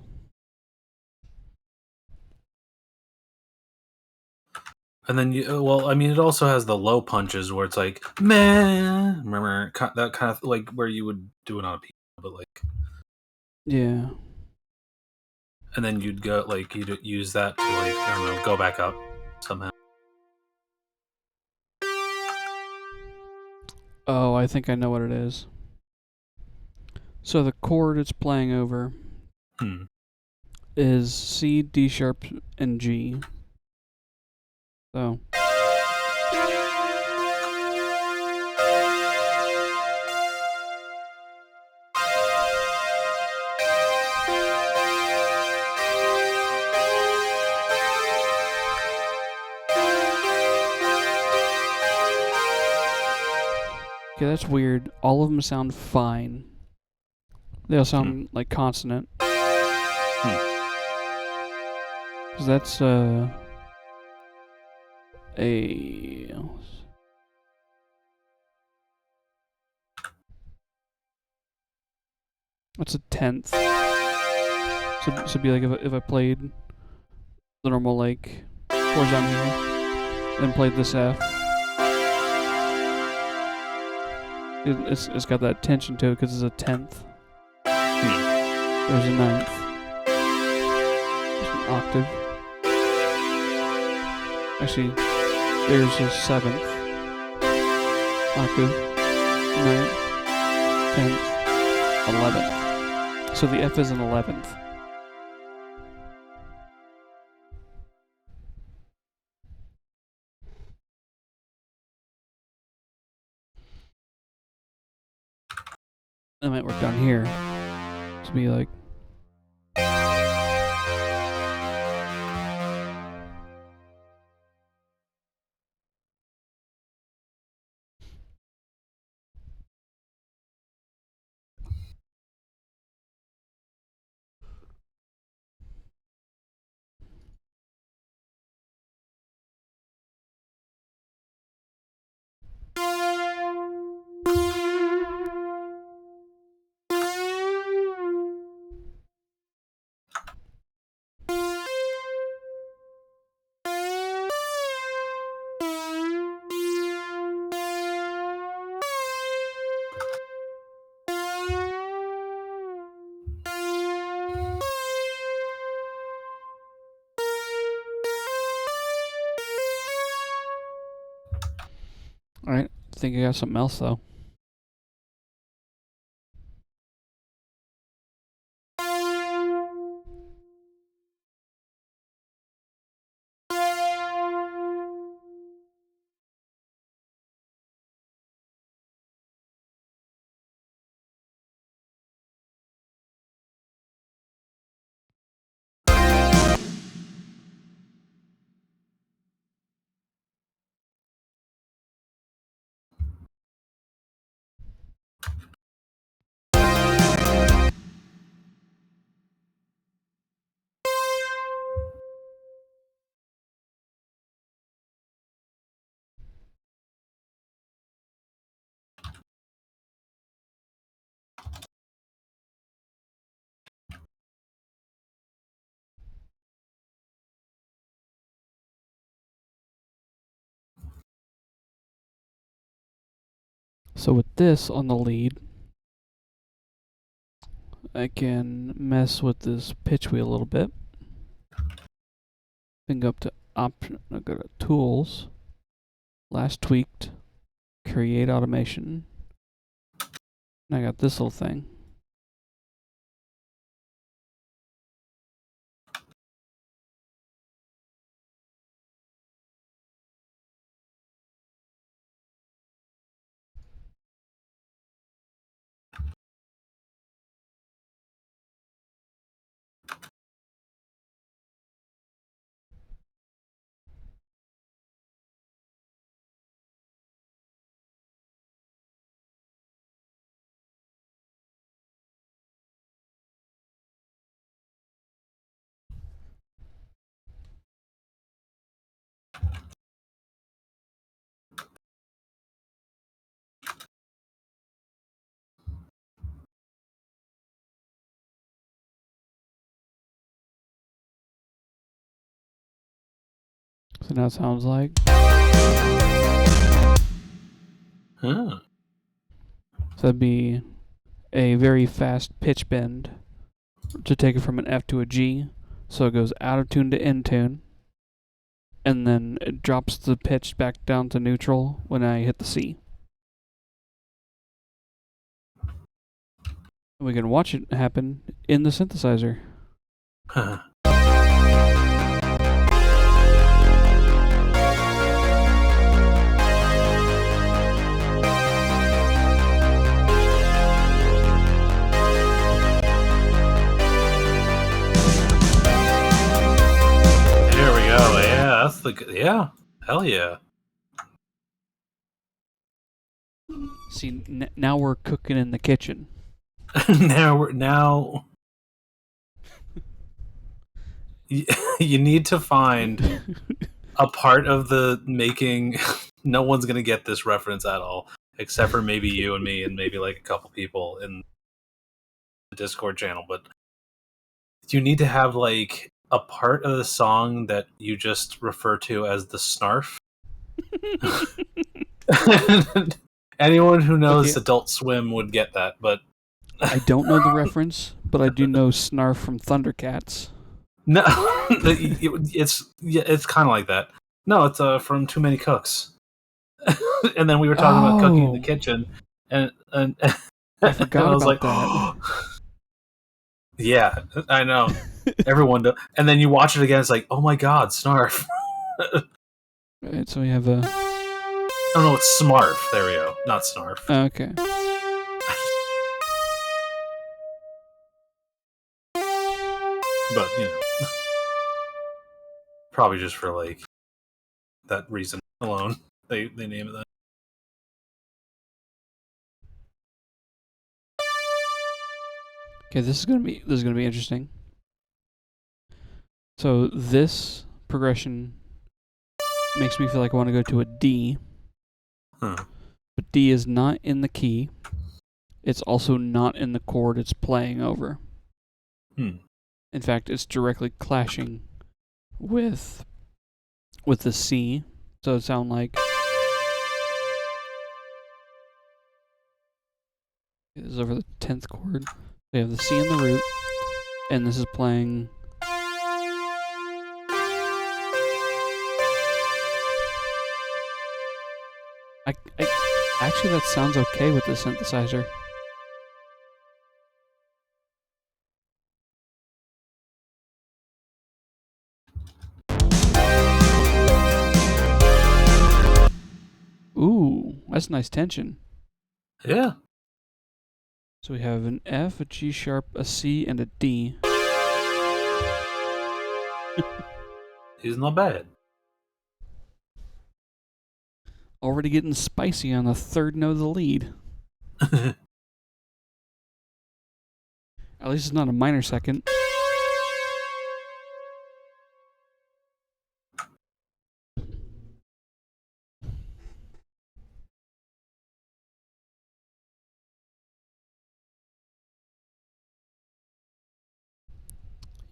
And then well, I mean, it also has the low punches where it's like, man, remember that kind of like where you would do it on a piano, but like, Yeah. and then you'd go like you'd use that to like I don't know, go back up somehow. Oh, I think I know what it is. So the chord it's playing over Hmm. is C, D sharp, and G. So. Okay, that's weird. All of them sound fine. They all sound like consonant. Because that's a. That's a tenth. So it'd be like if I played the normal like chords on here, then played this F. It's got that tension to it because it's a tenth. There's a ninth. There's an octave. Actually, there's a seventh octave, ninth, 10th, 11th. So the F is an 11th. That might work down here to be like. Alright, I think I got something else though. So with this on the lead, I can mess with this pitch wheel a little bit. Then go up to option, I'll go to tools, last tweaked, create automation. And I got this little thing. So now it sounds like. Huh. So that'd be a very fast pitch bend to take it from an F to a G. So it goes out of tune to in tune. And then it drops the pitch back down to neutral when I hit the C. And we can watch it happen in the synthesizer. Huh. There we go. Yeah, that's yeah. Hell yeah. See, now we're cooking in the kitchen. now you need to find a part of the making. No one's gonna get this reference at all, except for maybe you and me, and maybe like a couple people in the Discord channel. But you need to have like a part of the song that you just refer to as the snarf. Anyone who knows Okay. Adult Swim would get that, but I don't know the reference, but I do know Snarf from Thundercats. no, it's kind of like that. No, it's from Too Many Cooks. And then we were talking about cooking in the Oh. kitchen, and I forgot and I was about like, yeah, I know. Everyone does. And then you watch it again, it's like, oh my god, Snarf. Right, so we have a. Oh no, it's Smarf. There we go. Not Snarf. Okay. But, you know. Probably just for, like, that reason alone. They name it that. Okay, this is gonna be interesting. So this progression makes me feel like I want to go to a D. Huh. But D is not in the key. It's also not in the chord it's playing over. Hmm. In fact, it's directly clashing with the C. So it sounds like this is over the 10th chord. We have the C in the root, and this is playing. Actually, that sounds okay with the synthesizer. Ooh, that's nice tension. Yeah. So we have an F, a G sharp, a C, and a D. He's not bad. Already getting spicy on the third note of the lead. At least it's not a minor second.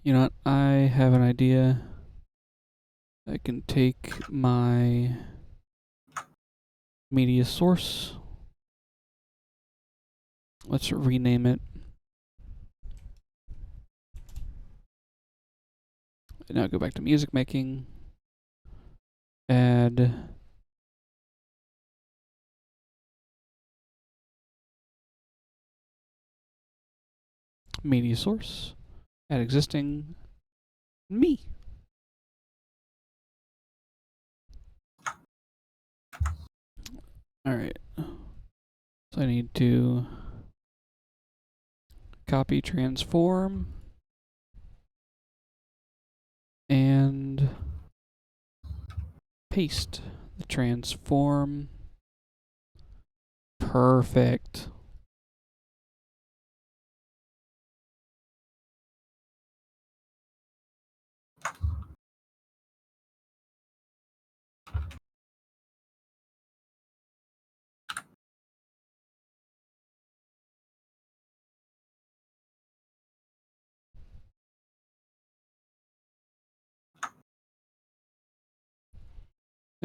You know what? I have an idea. I can take my media source. Let's rename it. And now go back to music making. Add media source. Add existing me. Alright. So I need to copy transform and paste the transform. Perfect.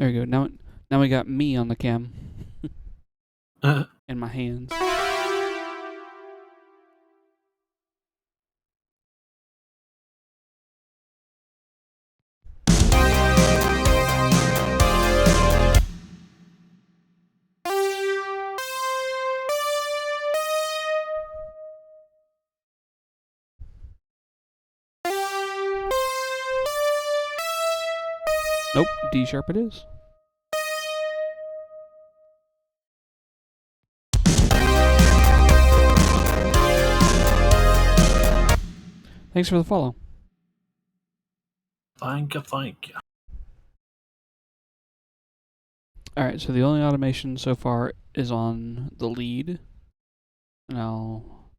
There we go. Now we got me on the cam. In my hands. Nope, D sharp it is. Thanks for the follow. Thank you. Alright, so the only automation so far is on the lead. And I'll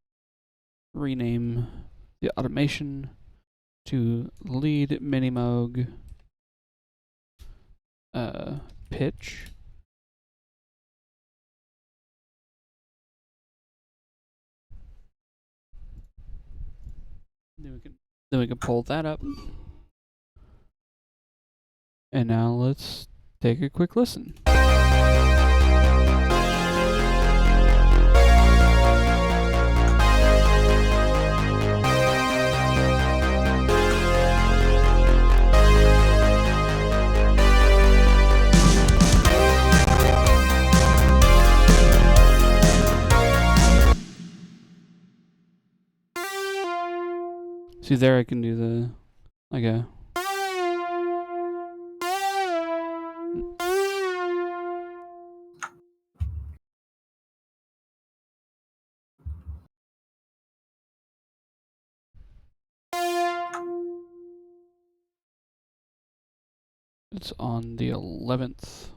rename the automation to lead minimoog pitch. Then we can pull that up. And now let's take a quick listen. See there I can do the like a it's on the 11th.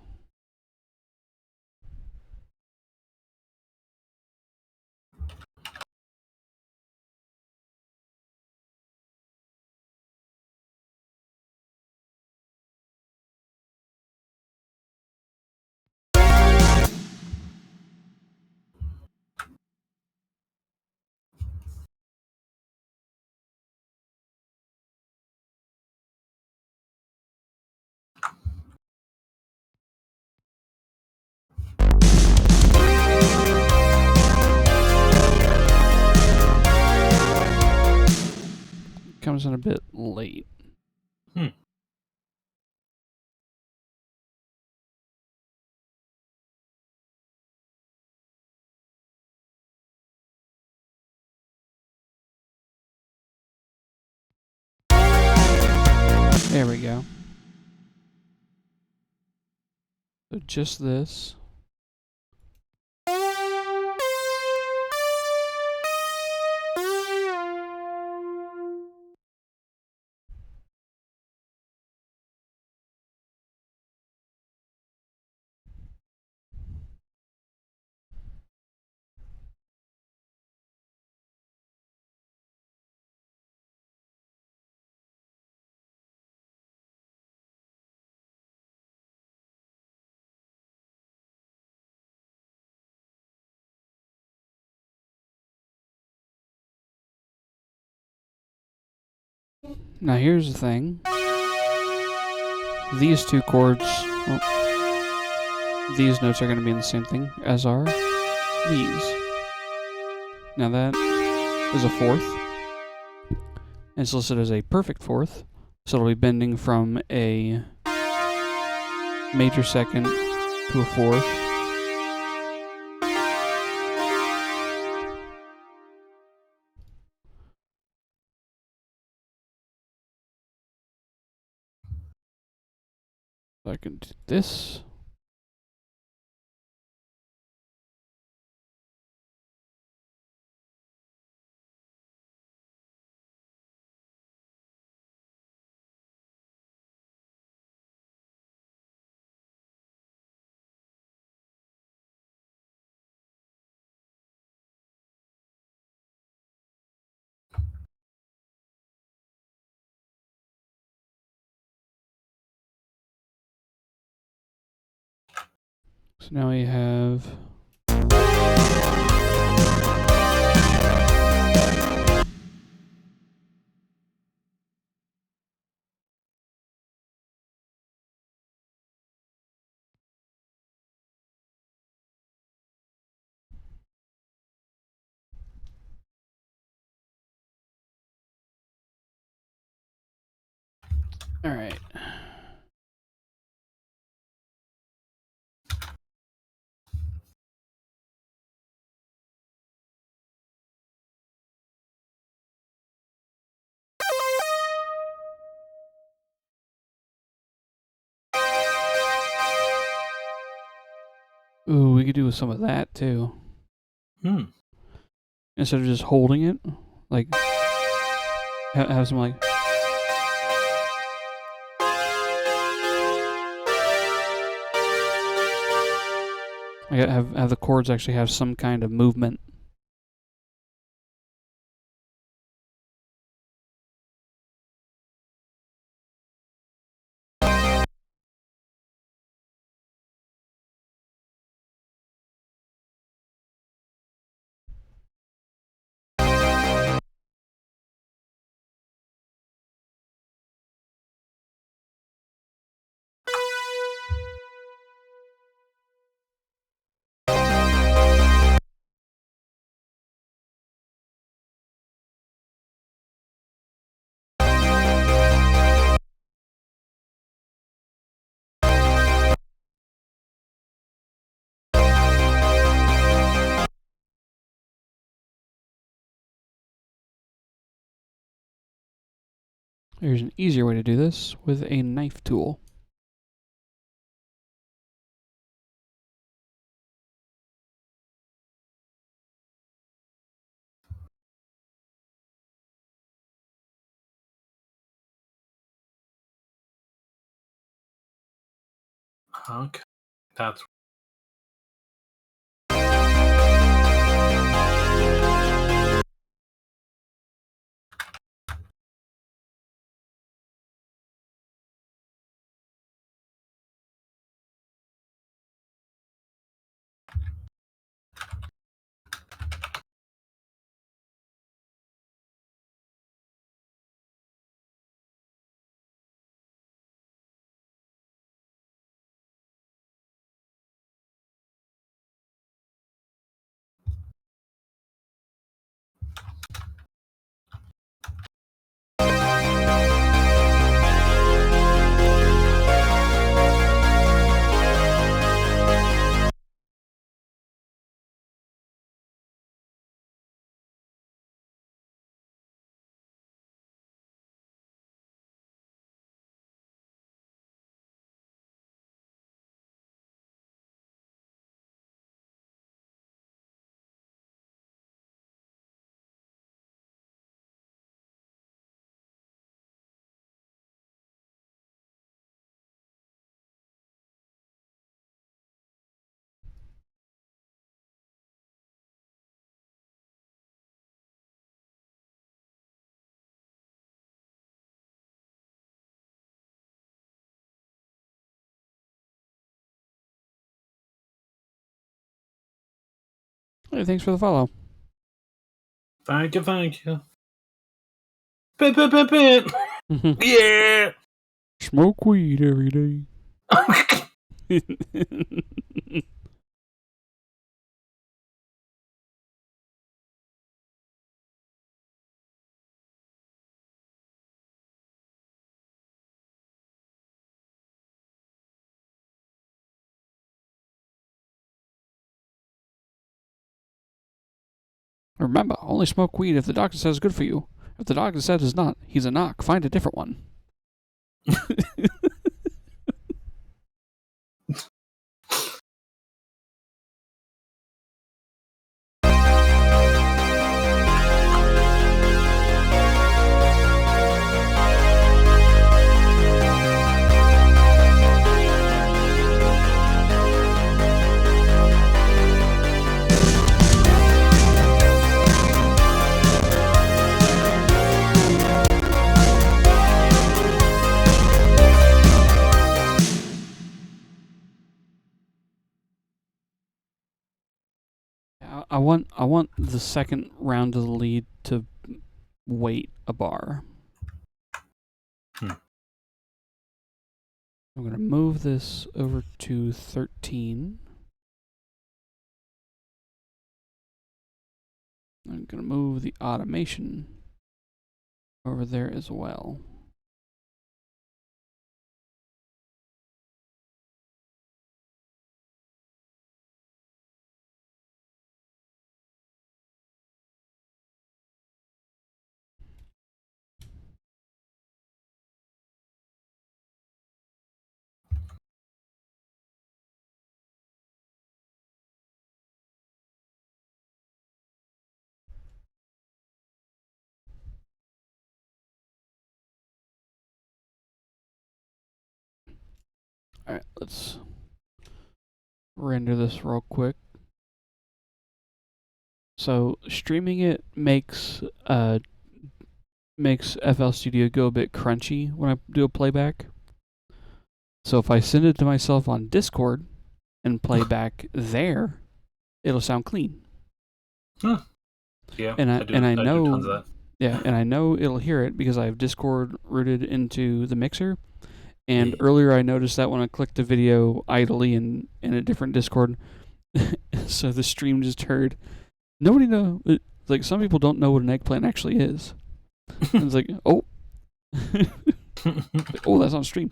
Comes in a bit late. There we go. So just this. Now here's the thing. These two chords, well, these notes are going to be in the same thing as are these. Now that is a fourth. And it's listed as a perfect fourth. So it'll be bending from a major second to a fourth. So I can do this. So now we have All right. Ooh, we could do with some of that too. Instead of just holding it, like have some like. Have the chords actually have some kind of movement. There's an easier way to do this with a knife tool. Okay, that's Hey, thanks for the follow. thank you. Bit. Yeah. Smoke weed every day. Remember, only smoke weed if the doctor says it's good for you. If the doctor says it's not, he's a knock. Find a different one. I want the second round of the lead to wait a bar. Hmm. I'm going to move this over to 13. I'm going to move the automation over there as well. Alright, let's render this real quick. So streaming it makes FL Studio go a bit crunchy when I do a playback. So if I send it to myself on Discord and play back there, it'll sound clean. Huh. Yeah, And I do know tons of that. Yeah, and I know it'll hear it because I have Discord rooted into the mixer. And Yeah. earlier I noticed that when I clicked the video idly in a different Discord, so the stream just heard. Nobody know. Like some people don't know what an eggplant actually is. And it's like, oh, oh, that's on stream.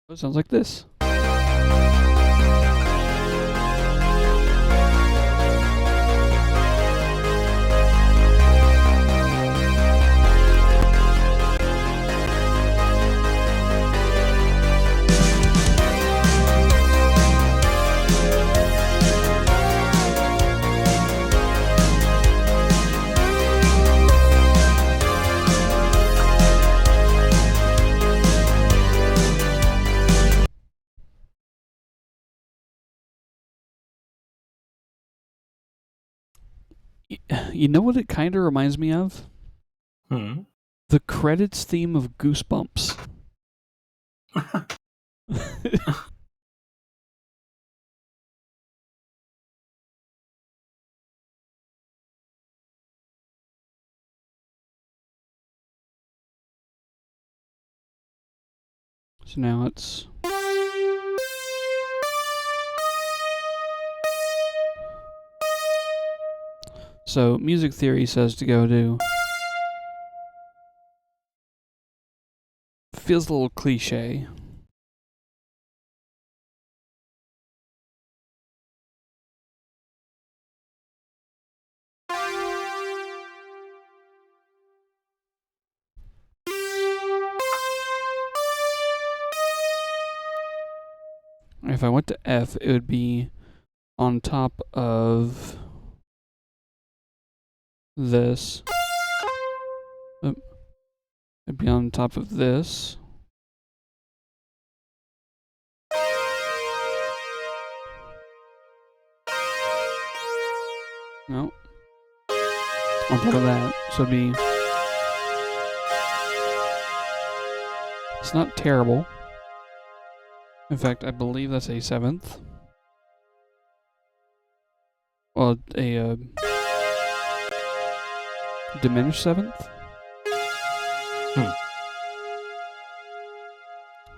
It sounds like this. You know what it kind of reminds me of? The credits theme of Goosebumps. So now it's... So music theory says to go to... Feels a little cliche. If I went to F, it would be on top of this. It'd be on top of this. No. On top of that. So it'd be... It's not terrible. In fact, I believe that's a 7th. Well, a diminished 7th?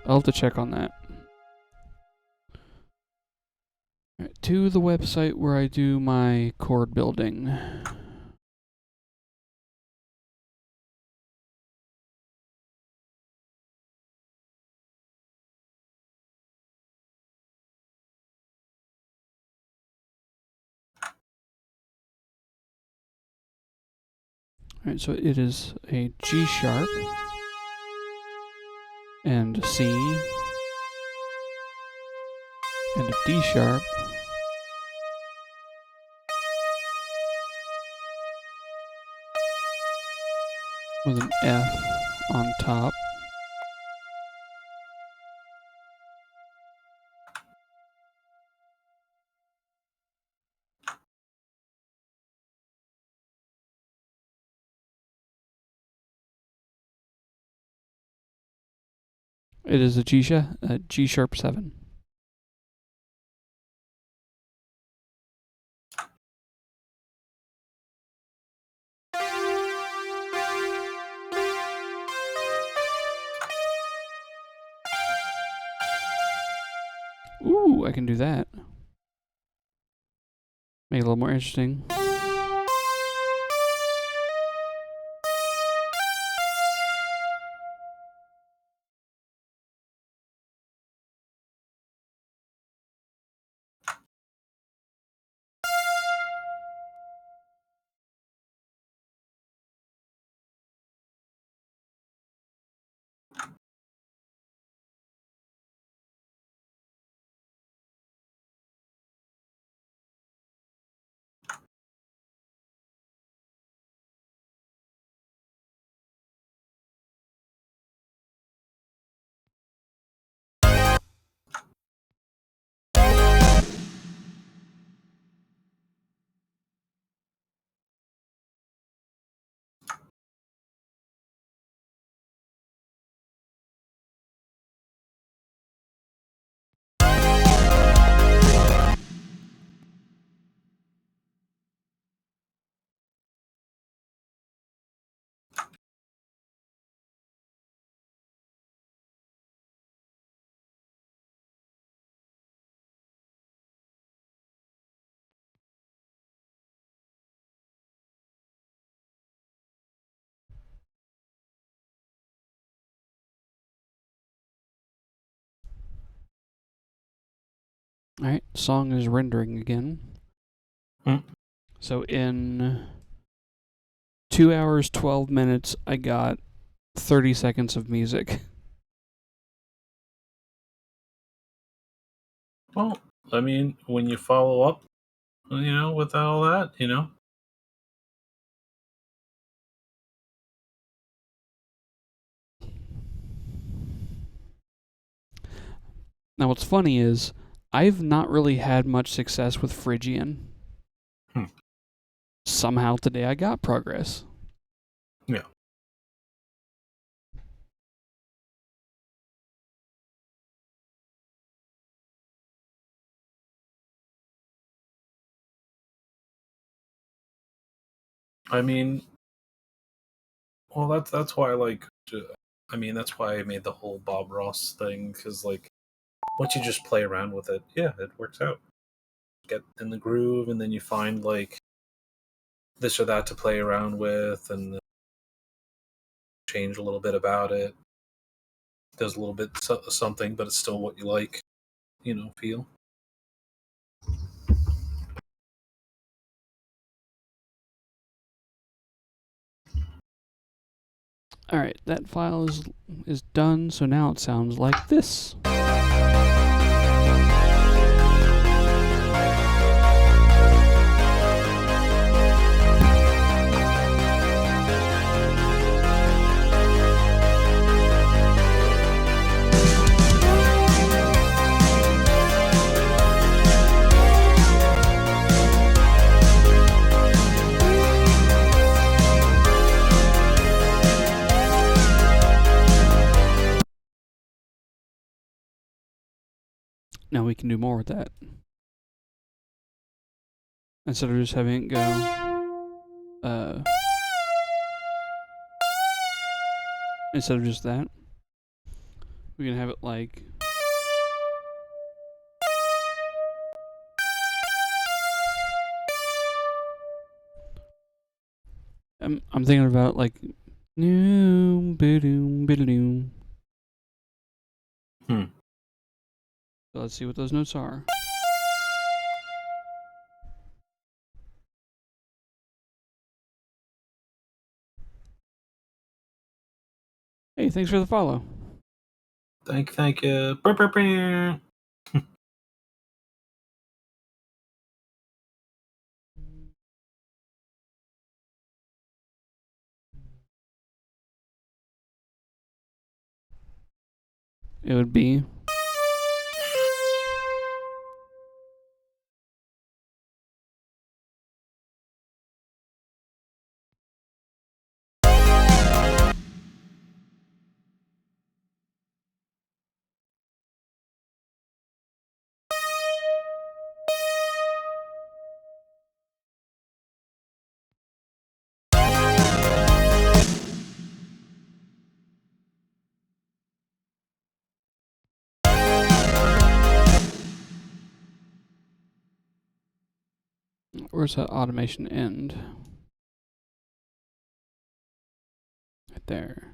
I'll have to check on that. Alright, to the website where I do my chord building. Alright, so it is a G sharp and a C and a D sharp with an F on top. It is a G sharp 7. Ooh, I can do that. Make it a little more interesting. Alright, song is rendering again. So in 2 hours, 12 minutes, I got 30 seconds of music. Well, I mean, when you follow up, with all that, Now, what's funny is I've not really had much success with Phrygian. Somehow today I got progress. Yeah. I mean, well, that's why I like. That's why I made the whole Bob Ross thing, because like, once you just play around with it, yeah, it works out. Get in the groove, and then you find like this or that to play around with, and change a little bit about it. Does a little bit something, but it's still what you like, feel. Alright, that file is done, so now it sounds like this. Now we can do more with that. Instead of just having it go, instead of just that, we can have it like. I'm thinking about it like. So let's see what those notes are. Hey, thanks for the follow. Thank you. It would be. Where's that automation end? Right there.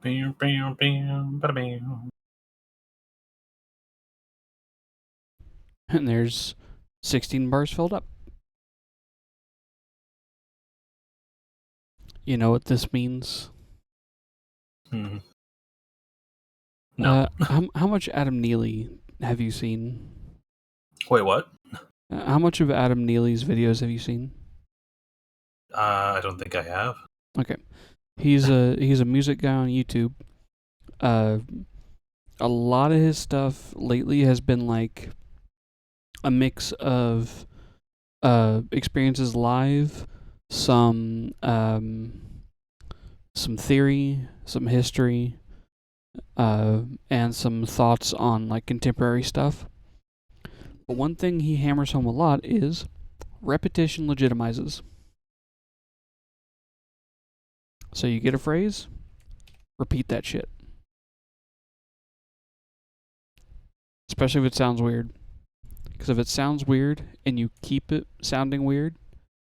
Bam, bam, bam, bada bam. And there's 16 bars filled up. You know what this means? Hmm. No. How much Adam Neely have you seen? Wait, what? How much of Adam Neely's videos have you seen? I don't think I have. Okay. He's a music guy on YouTube. A lot of his stuff lately has been like a mix of experiences live, some theory, some history, and some thoughts on like contemporary stuff. But one thing he hammers home a lot is repetition legitimizes. So you get a phrase, repeat that shit. Especially if it sounds weird. Because if it sounds weird and you keep it sounding weird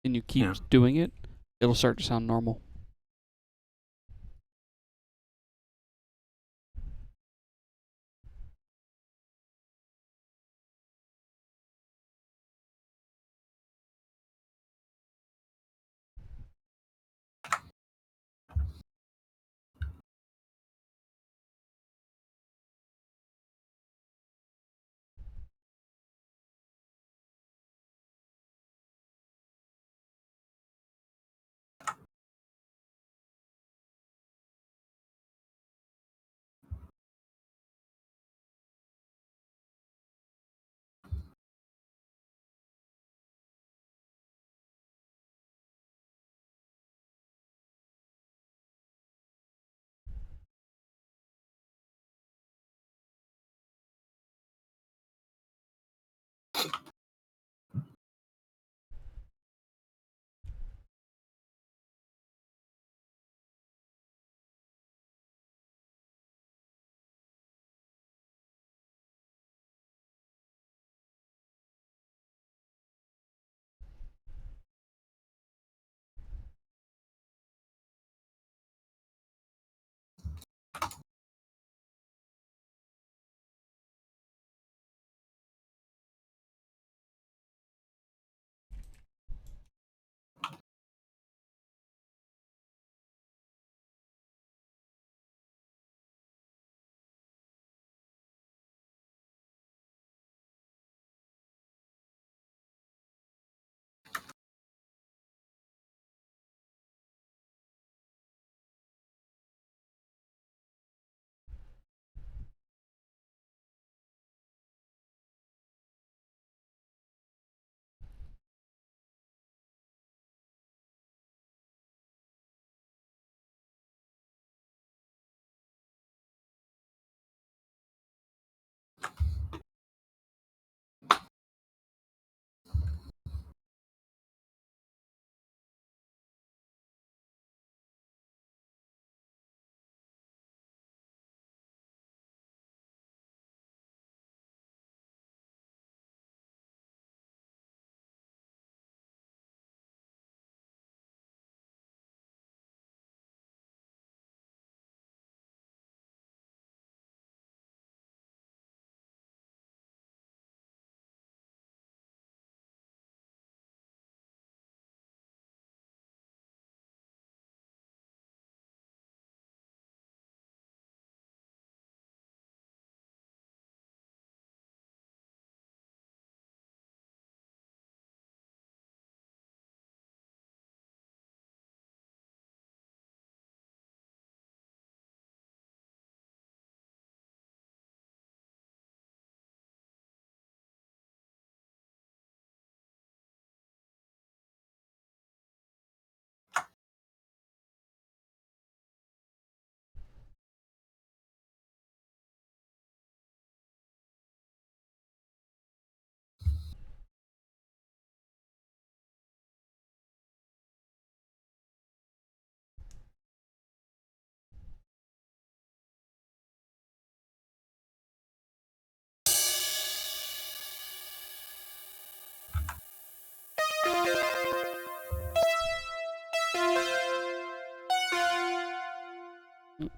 and you keep doing it, it'll start to sound normal.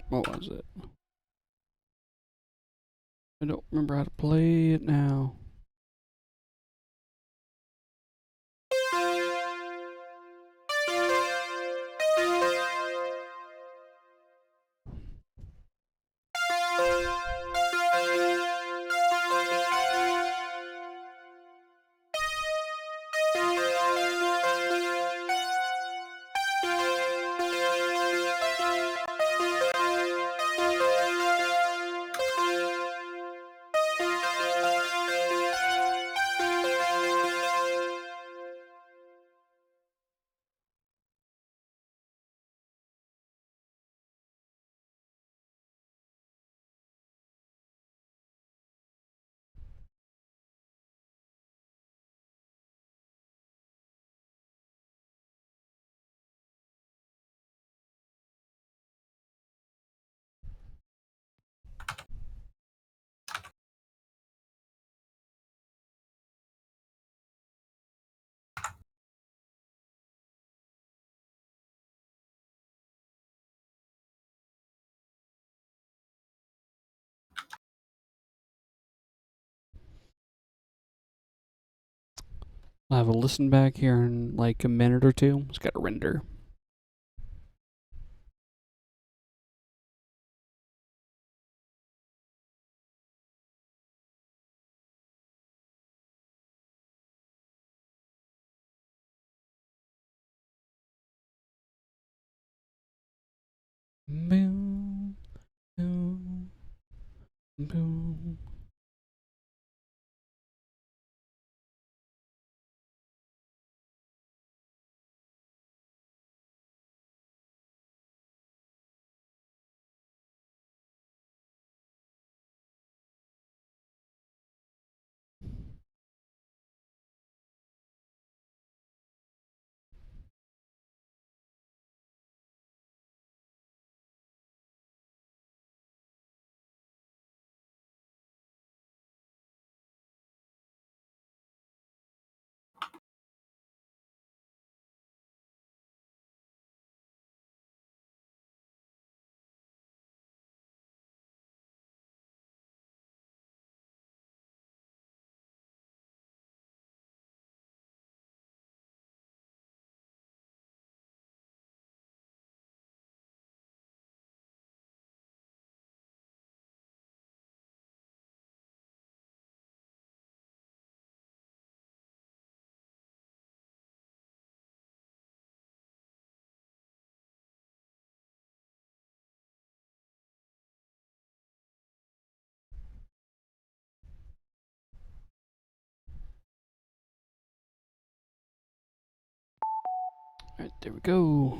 What was it? I don't remember how to play it now. I'll have a listen back here in like a minute or two. It's got to render. Boom, boom, boom. Alright, there we go.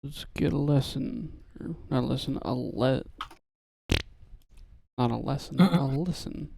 Let's get a lesson. Or not a lesson, not a lesson, a listen.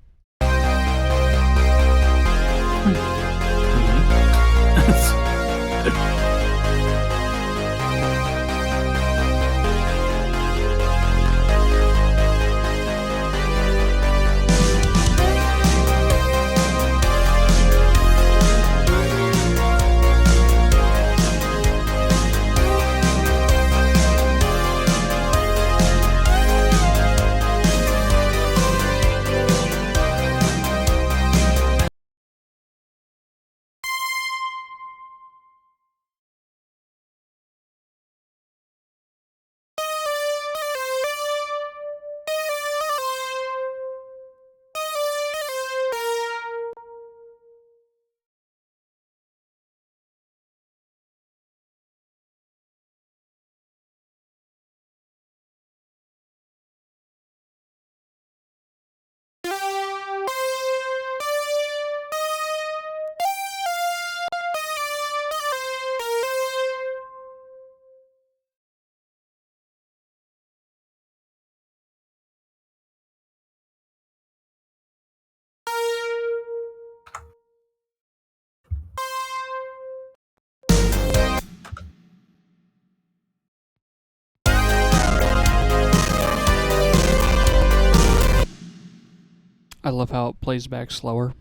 I love how it plays back slower.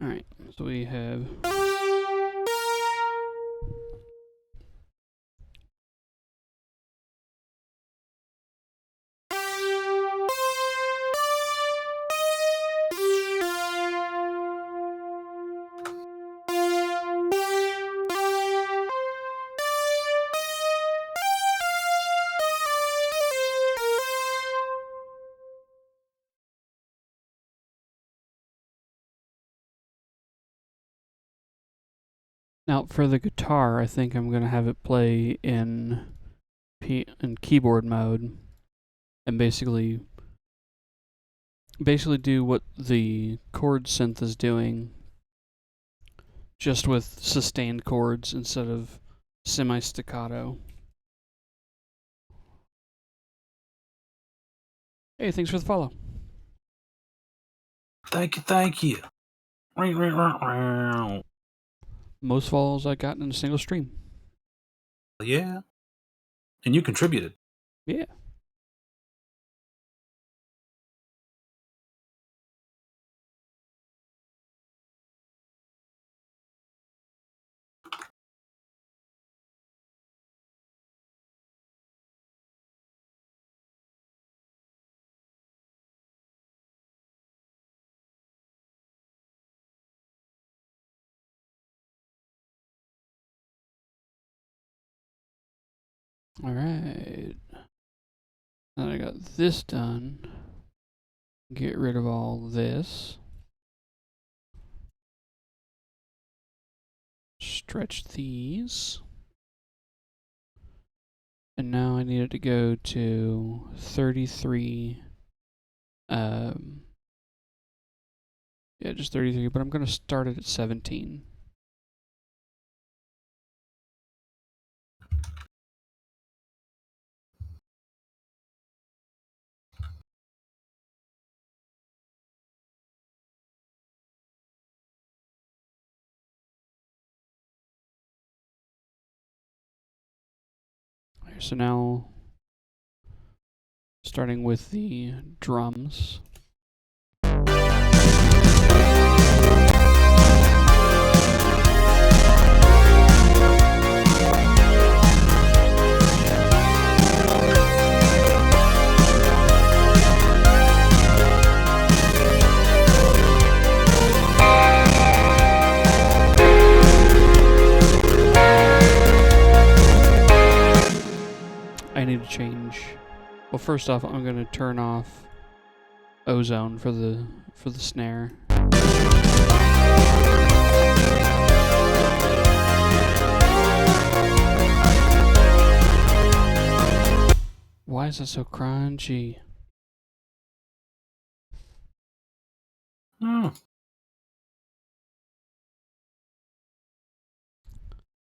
Alright, so we have now for the guitar. I think I'm gonna have it play in keyboard mode, and basically do what the chord synth is doing, just with sustained chords instead of semi-staccato. Hey, thanks for the follow. Thank you. Most follows I got in a single stream. Yeah. And you contributed. Yeah. Alright. Then I got this done. Get rid of all this. Stretch these. And now I need it to go to 33. Yeah, just 33, but I'm going to start it at 17. So now, starting with the drums. I need to change. Well, first off, I'm going to turn off ozone for the snare. Why is it so crunchy? I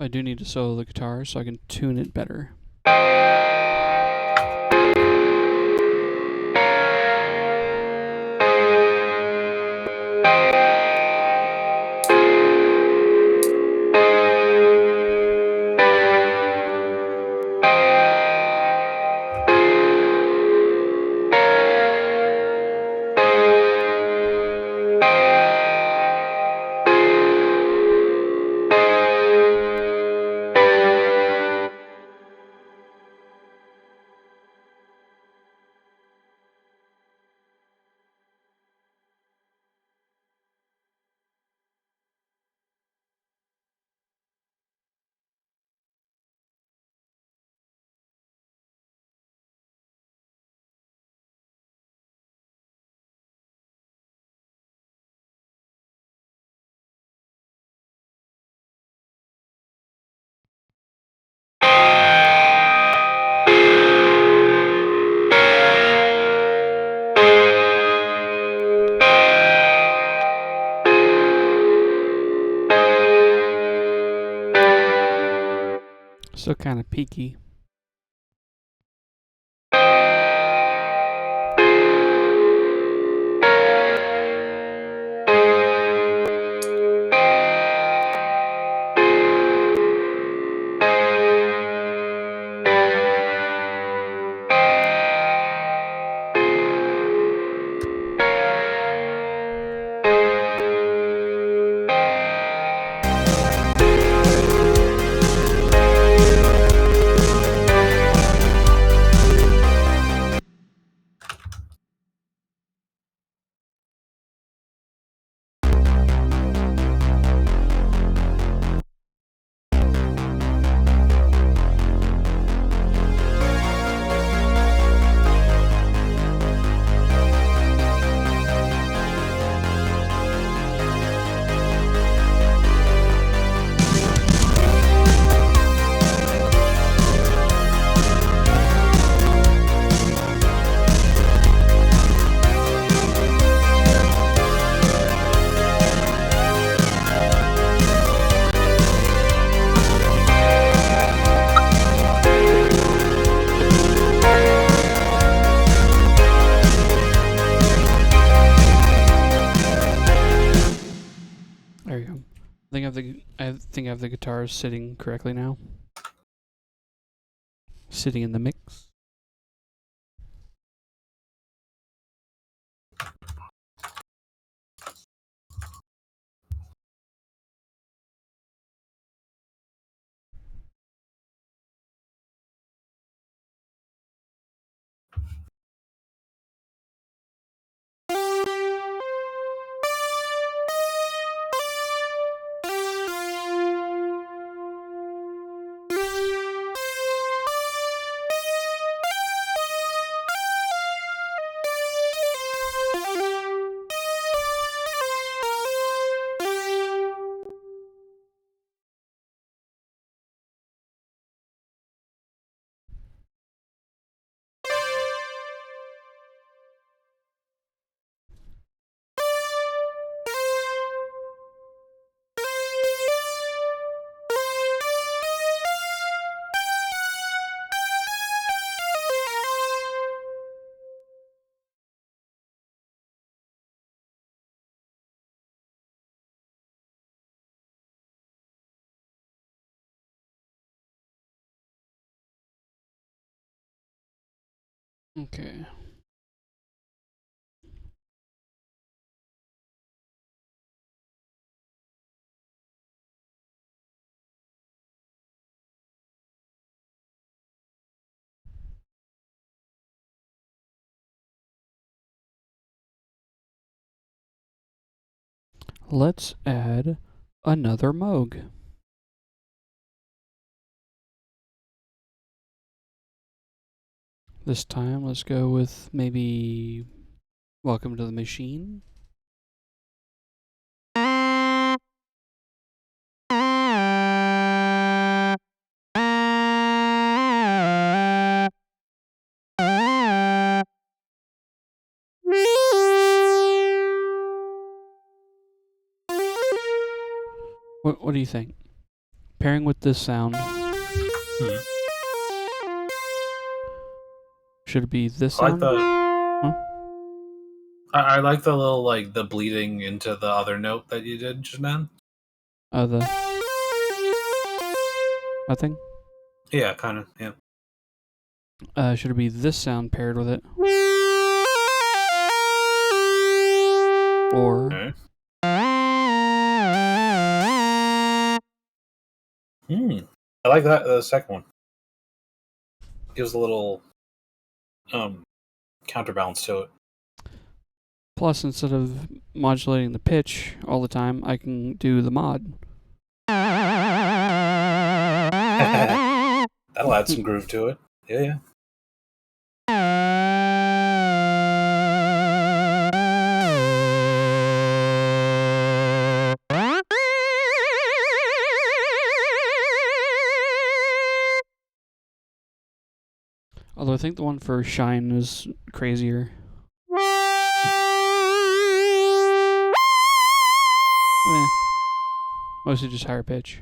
do need to solo the guitar so I can tune it better. Still kind of peaky. I think I have the guitars sitting correctly now. Sitting in the mix. Okay. Let's add another Moog. This time, let's go with maybe Welcome to the Machine. What do you think? Pairing with this sound, should it be this I like sound? the. I like the little like the bleeding into the other note that you did just now. The nothing? Yeah, kind of. Yeah. Should it be this sound paired with it? Or Okay. I like that. The second one gives a little counterbalance to it. plus, instead of modulating the pitch all the time, I can do the mod. That'll add some groove to it. Yeah, yeah. Although I think the one for Shine is crazier. Mostly just higher pitch.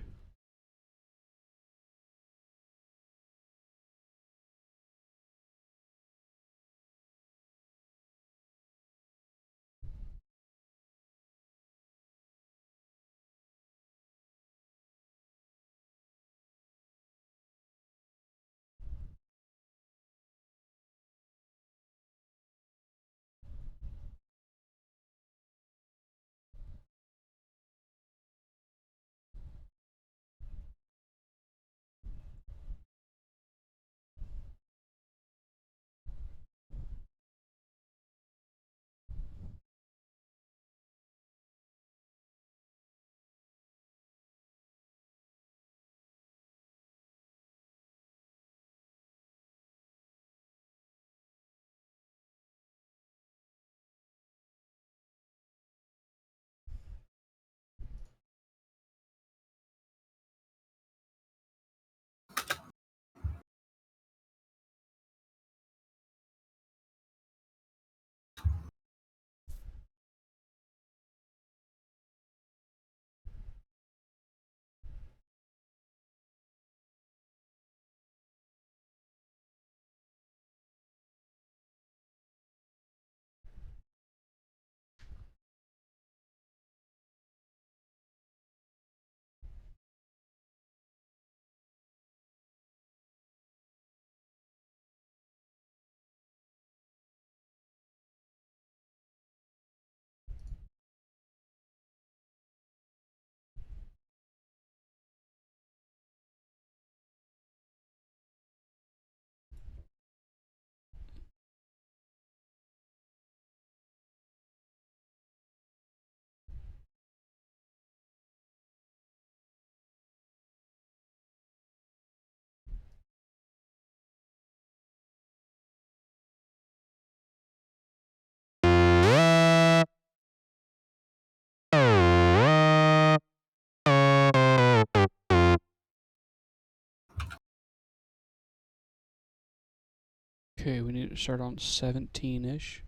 Okay, we need to start on 17-ish.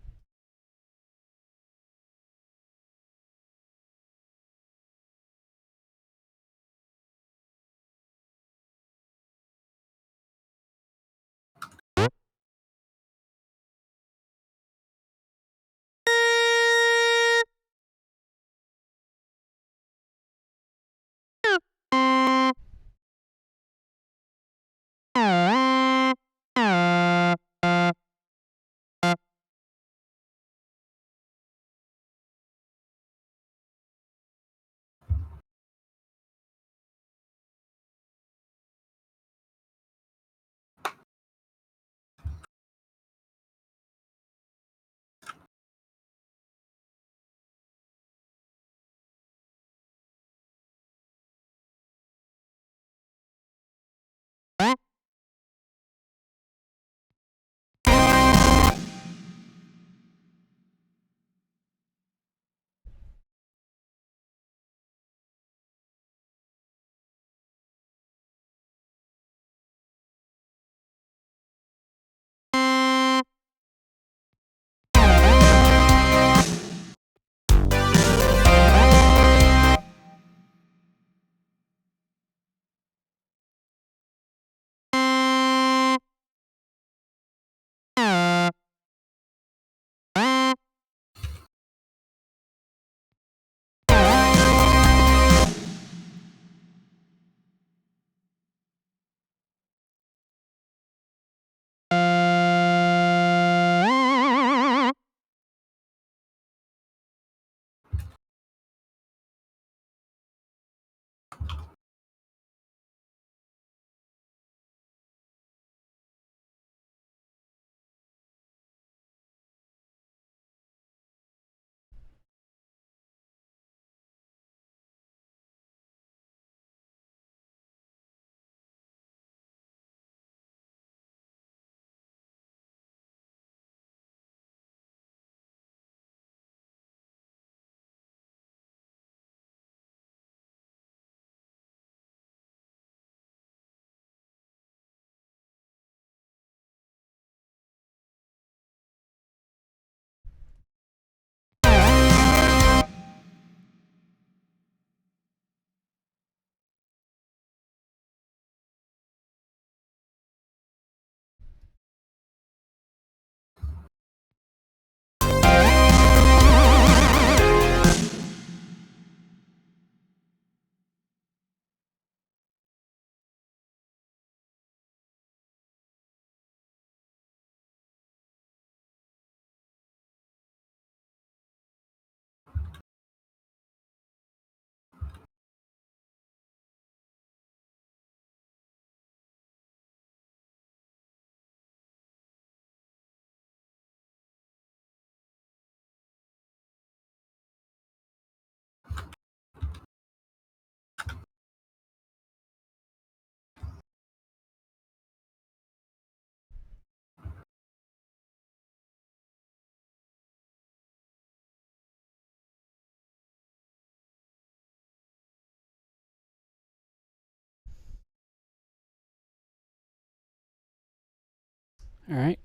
Alright.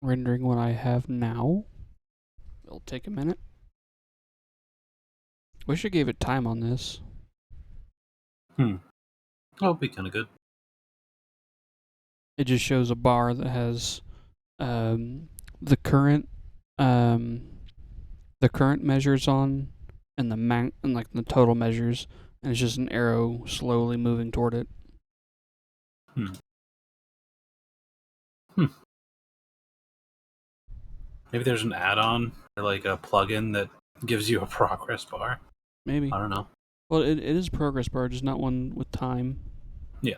Rendering what I have now. It'll take a minute. Wish I gave it time on this. That'll be kind of good. It just shows a bar that has the current measures on and the total measures, and it's just an arrow slowly moving toward it. Maybe there's an add-on or like a plugin that gives you a progress bar. Maybe. I don't know. Well, it is a progress bar, just not one with time. Yeah.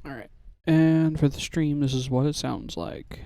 Alright. And for the stream, this is what it sounds like.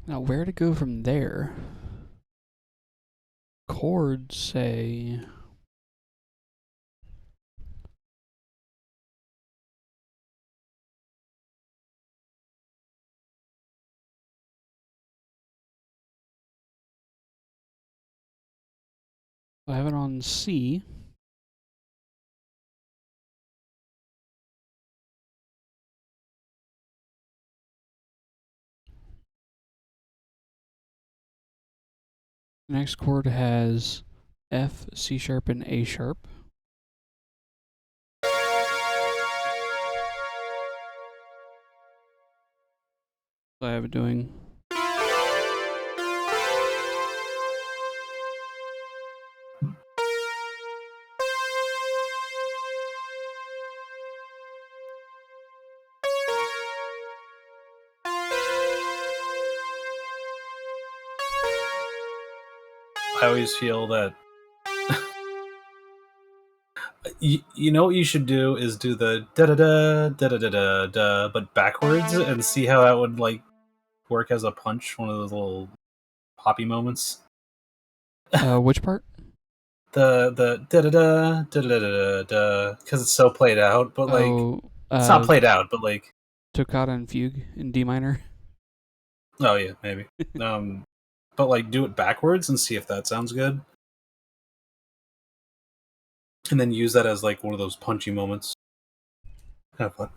Now, where to go from there? Chords say. I have it on C. The next chord has F, C sharp, and A sharp. So I have it doing. I always feel that you know what you should do is do the da da da da da da da da, but backwards, and see how that would like work as a punch. One of those little poppy moments. Which part? The da da da da da da da, because it's so played out, but like it's not played out, but like Toccata and Fugue in D minor. Oh yeah, maybe. But like do it backwards and see if that sounds good. And then use that as like one of those punchy moments. Kind of fun.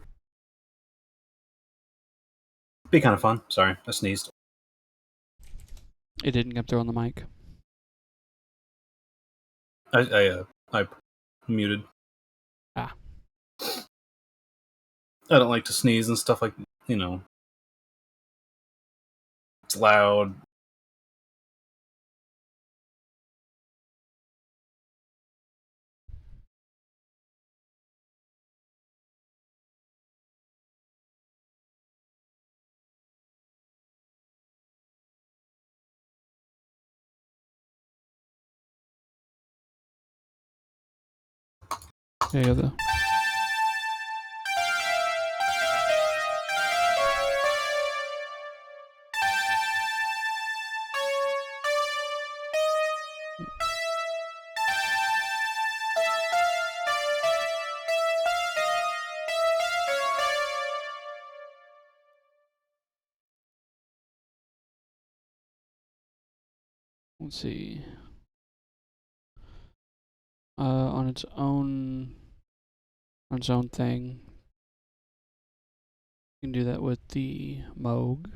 Be kind of fun. Sorry, I sneezed. It didn't come through on the mic. I muted. Ah. I don't like to sneeze and stuff like, you know. It's loud. Yeah, the. Let's see. On its own thing. You can do that with the Moog.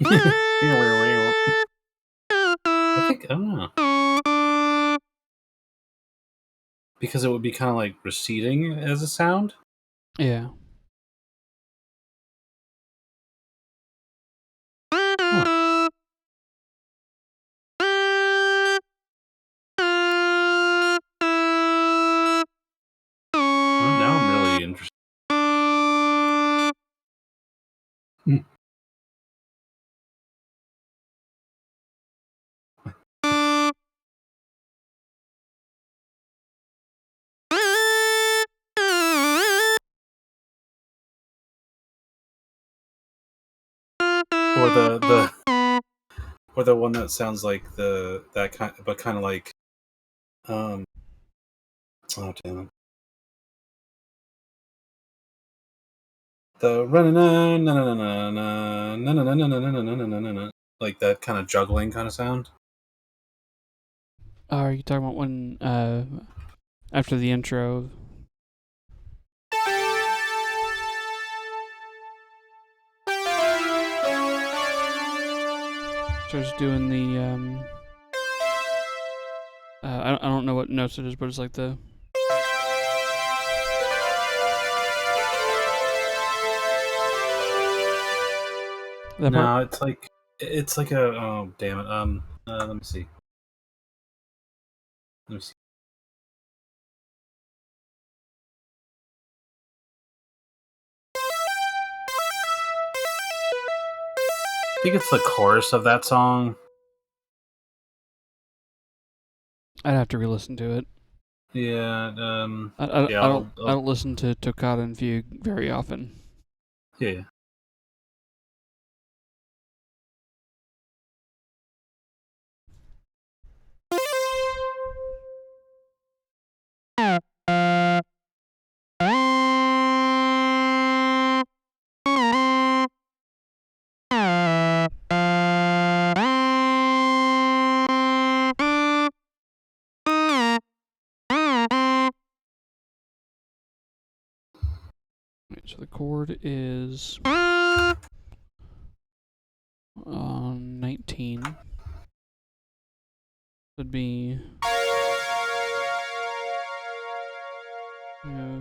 I don't know. Because it would be kind of like receding as a sound. Yeah. Well, now I'm really interested. Or or the one that sounds like that kind, but kind of like oh damn it, the like that kind of juggling kind of sound. Are you talking about when after the intro? Starts doing the I don't know what notes it is, but it's like the that part. No, it's like a oh damn it let me see. Let me see. I think it's the chorus of that song. I'd have to re-listen to it. Yeah, yeah, I don't listen to Toccata and Fugue very often. yeah. Right, so the chord is 19. Would be yeah.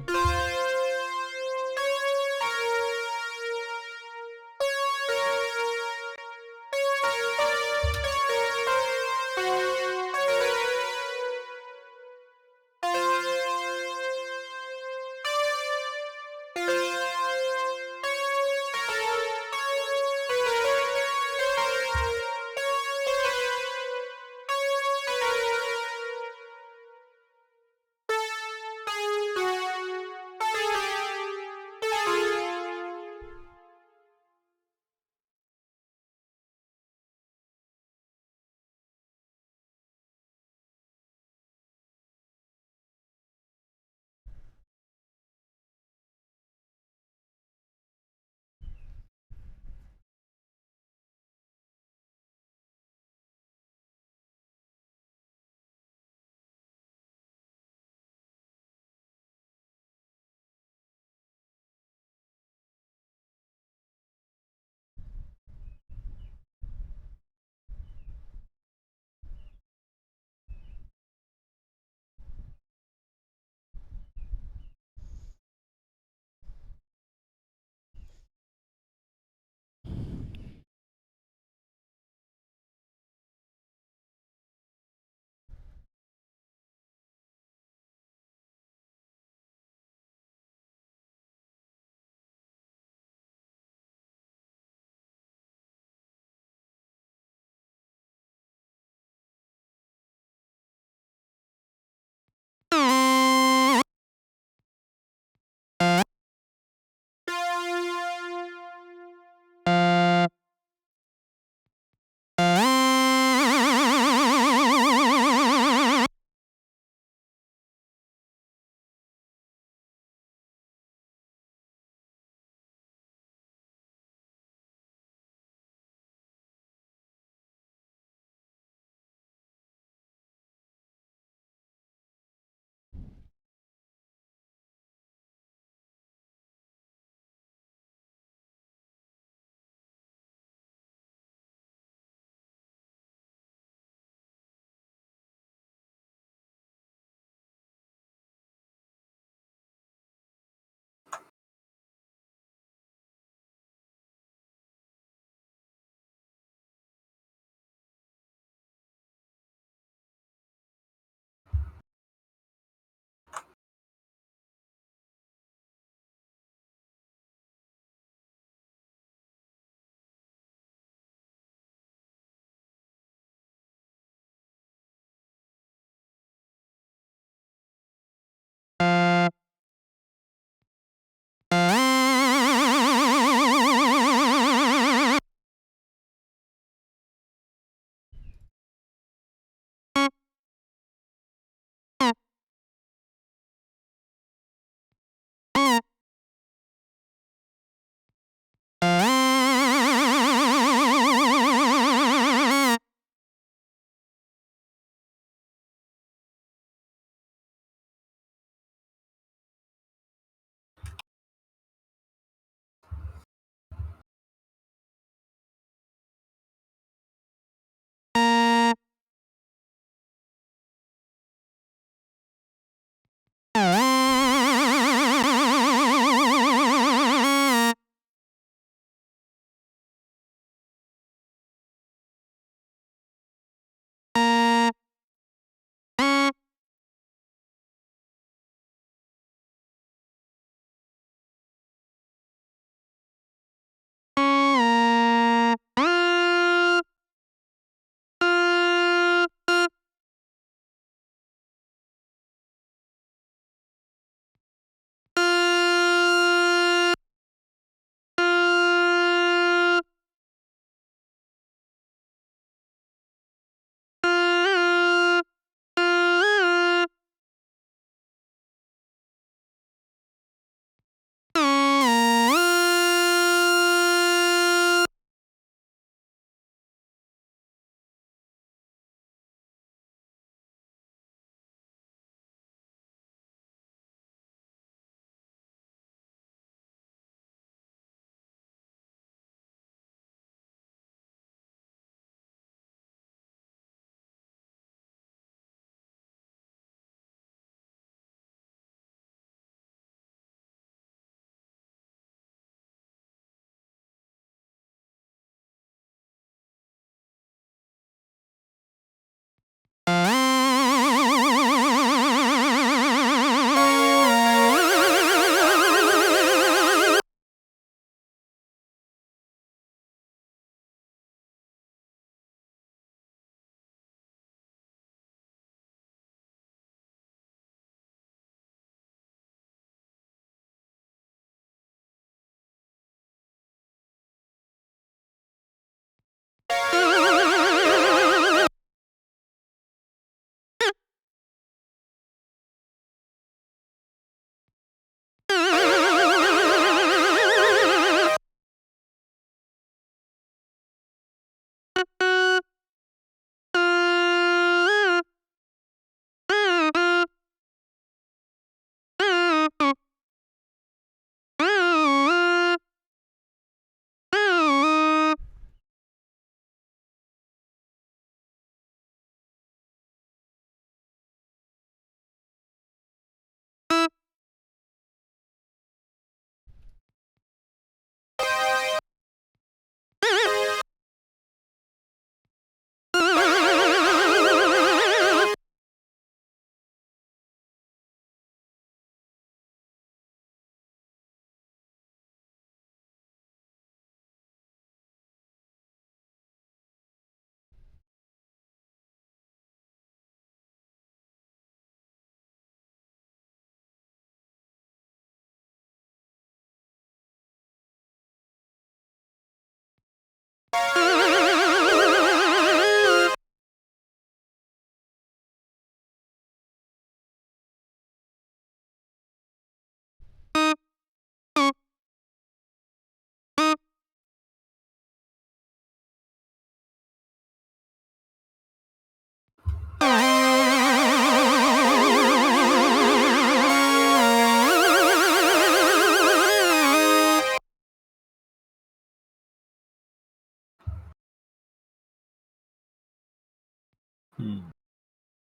Hmm.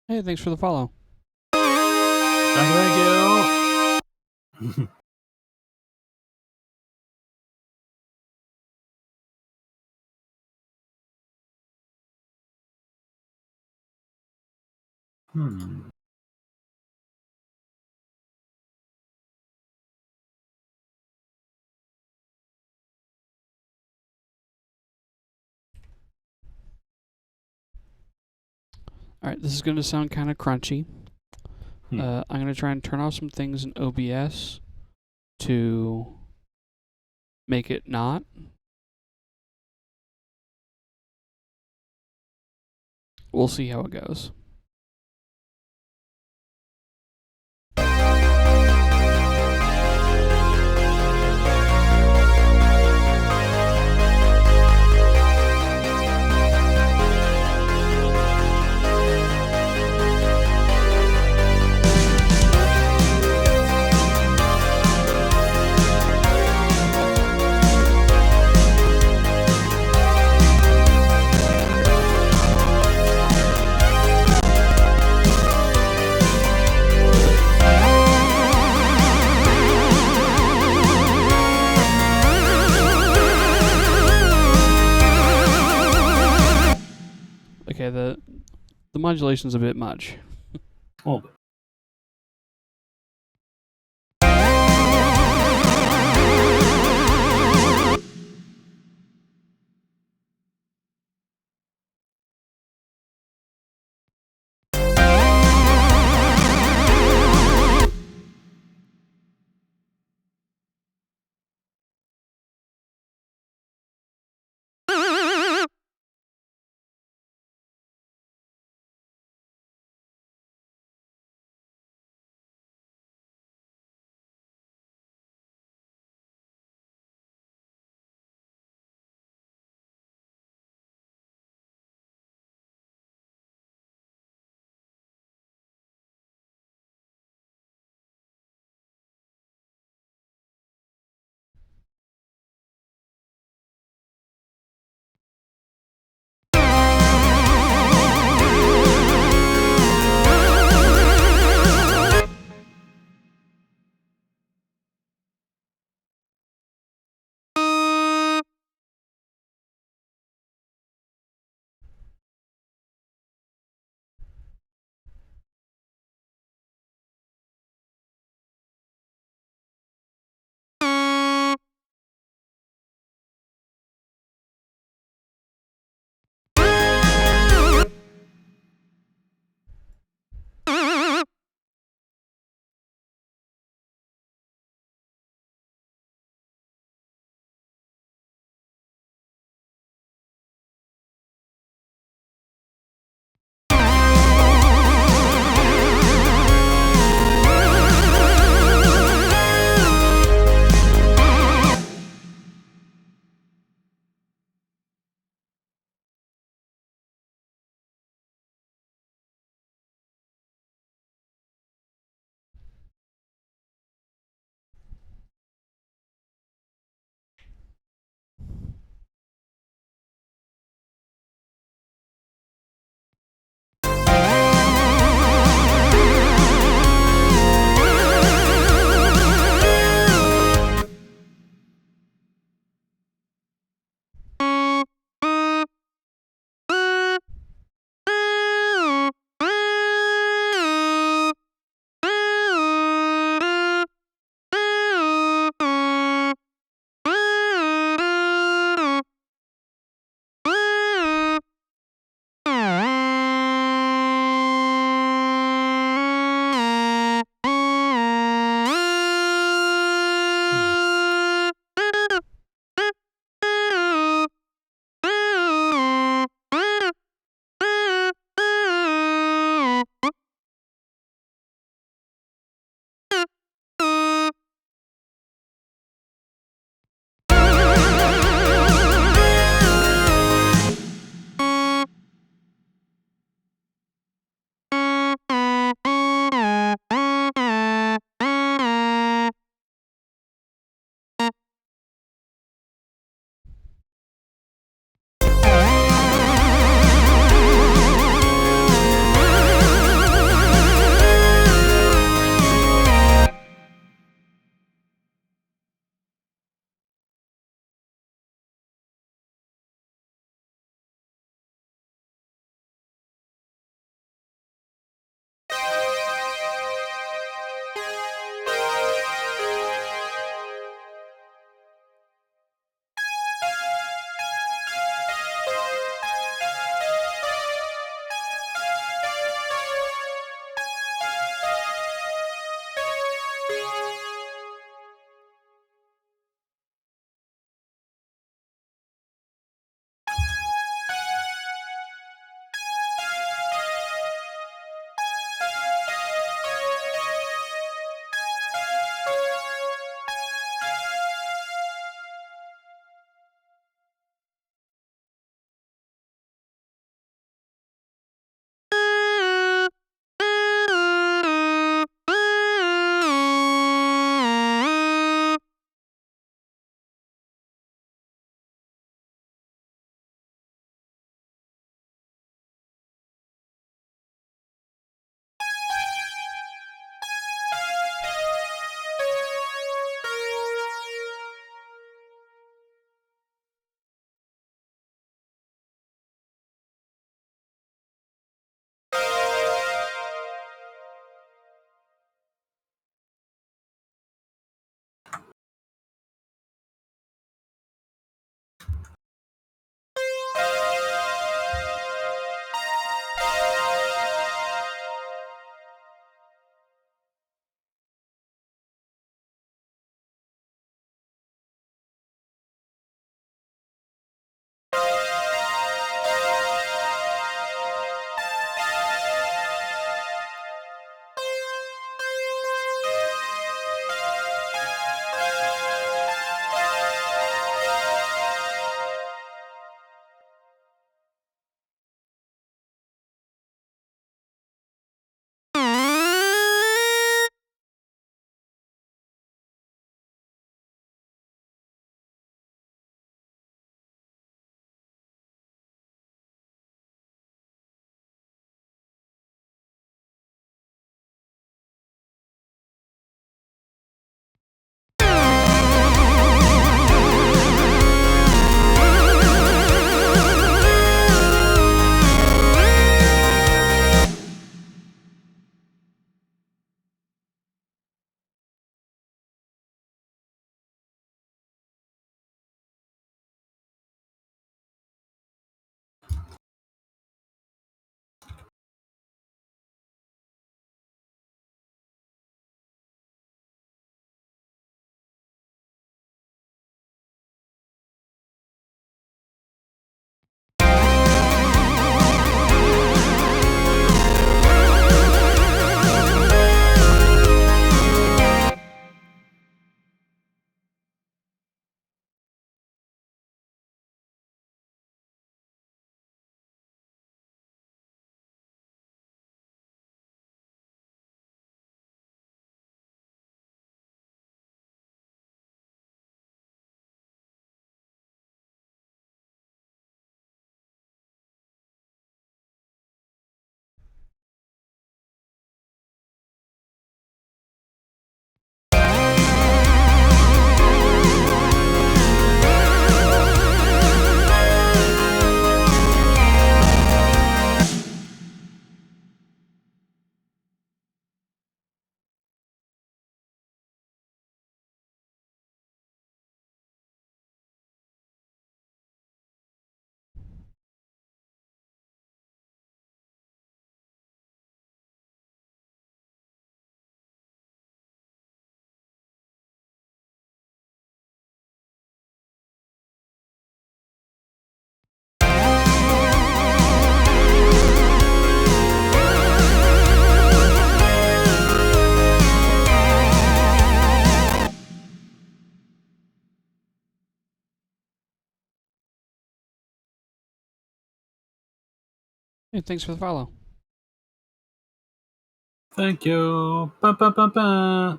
Hey, thanks for the follow. Thank you. Hmm. All right, this is going to sound kind of crunchy. I'm going to try and turn off some things in OBS to make it not. We'll see how it goes. Okay, the modulation's a bit much. A little bit. Hey, thanks for the follow. Thank you. Ba, ba, ba, ba.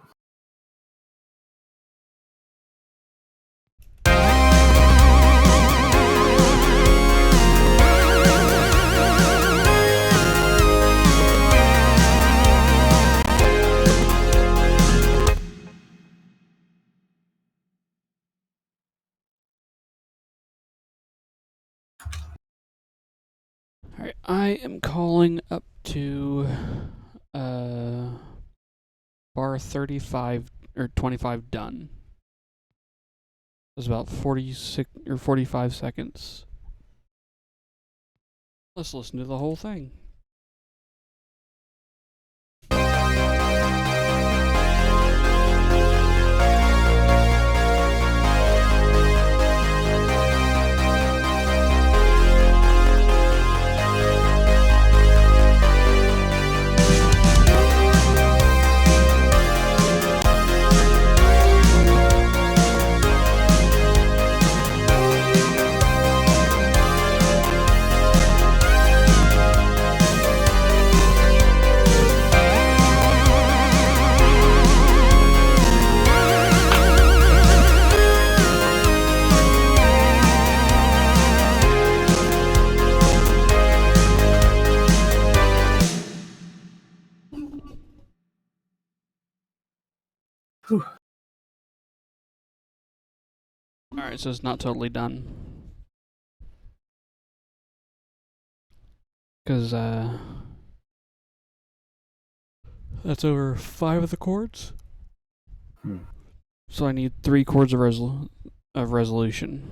Alright, I am calling up to bar 35 or 25 done. It was about 46 or 45 seconds. Let's listen to the whole thing. Alright, so it's not totally done. Because, that's over 5 of the chords. So I need 3 chords of resolution.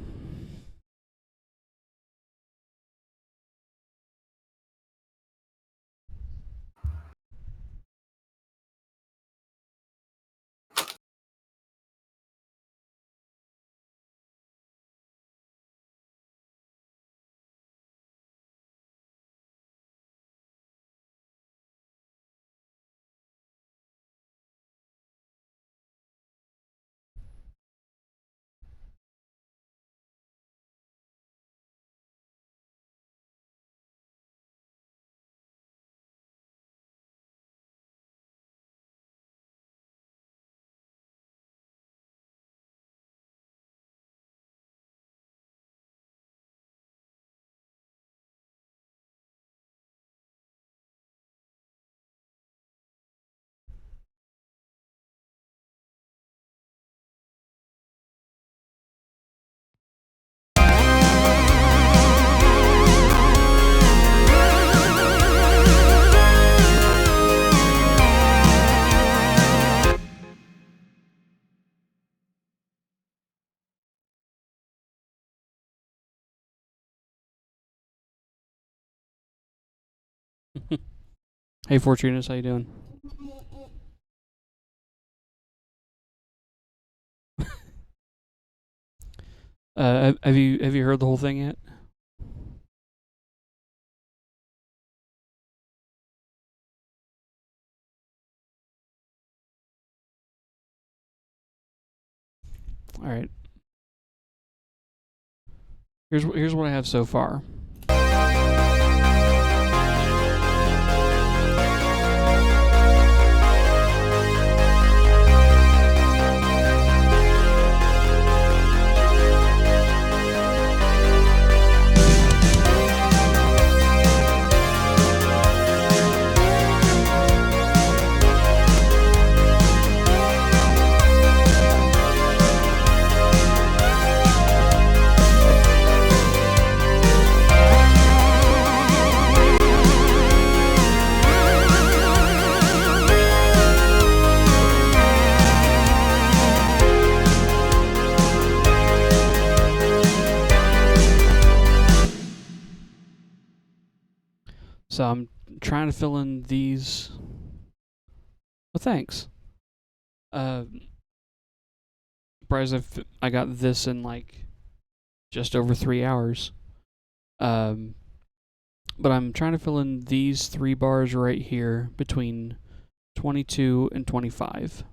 Hey Fortunus, how you doing? Have you heard the whole thing yet? All right. Here's what I have so far. So I'm trying to fill in these. Well, thanks. Surprised I got this in like just over 3 hours. But I'm trying to fill in these 3 bars right here between 22 and 25.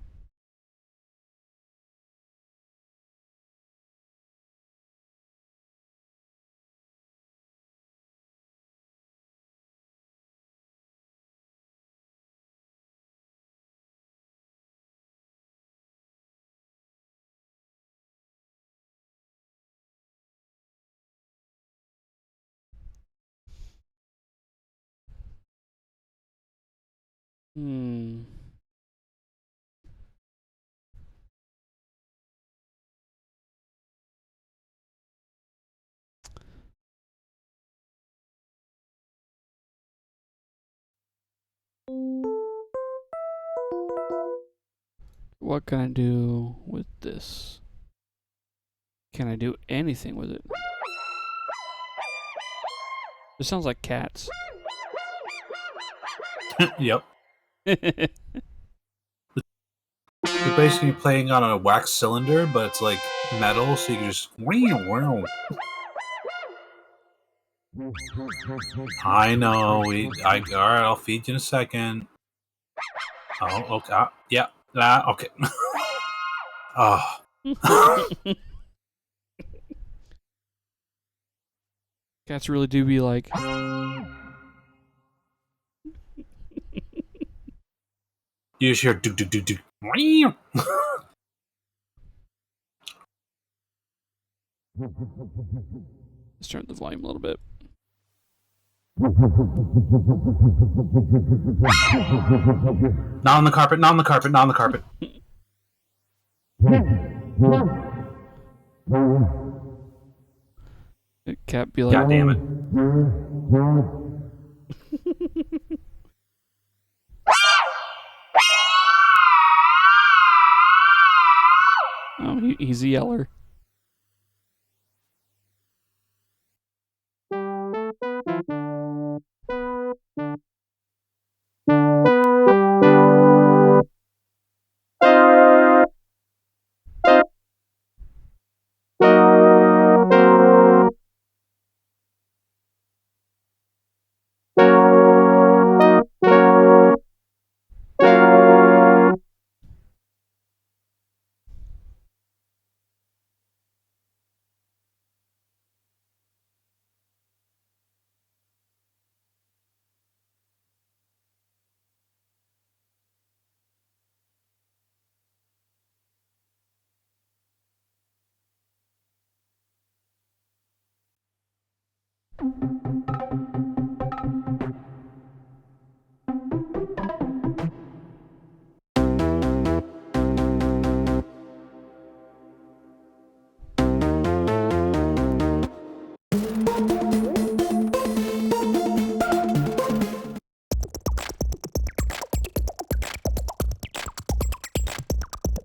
Hmm. What can I do with this? Can I do anything with it? It sounds like cats. Yep. You're basically playing on a wax cylinder, but it's like metal, so you can just. I know. All right. I'll feed you in a second. Oh, okay. Yeah. Okay. Oh. Cats really do be like. You just hear do do do do. Let's turn the volume a little bit. Not on the carpet. Not on the carpet. Not on the carpet. The cat be like. God damn it. Oh, he's a yeller.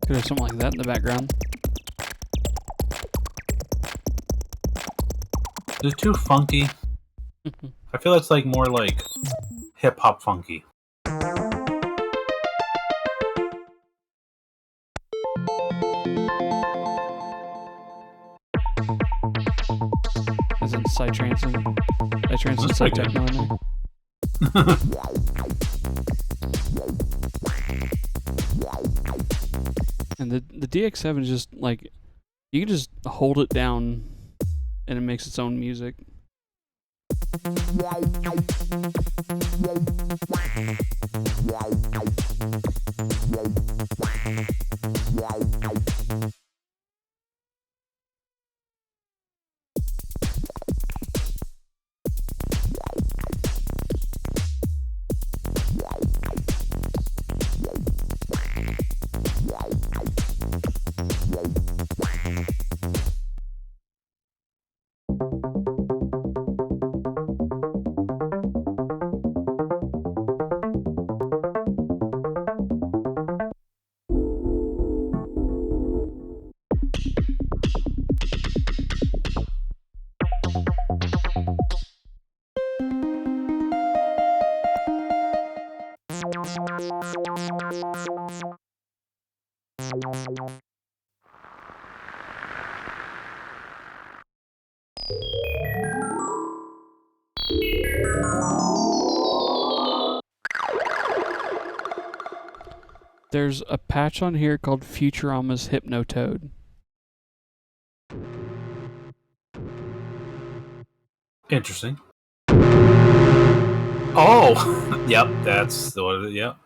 Could have something like that in the background. It's too funky. I feel it's like more like hip hop funky. As in psytrance and That's pretty good. techno in there. And the DX7 is just like, you can just hold it down and it makes its own music. There's a patch on here called Futurama's Hypnotoad. Interesting. Oh, yep, that's what. Yep,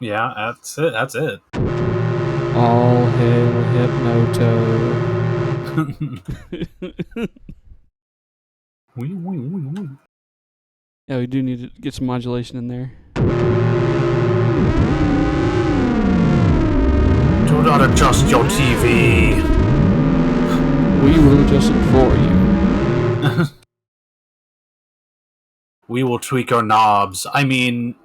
yeah, that's it. That's it. All hail Hypnotoad. Wee, wee, wee, wee. Yeah, we do need to get some modulation in there. Do not adjust your TV. We will adjust it for you. We will tweak our knobs. I mean...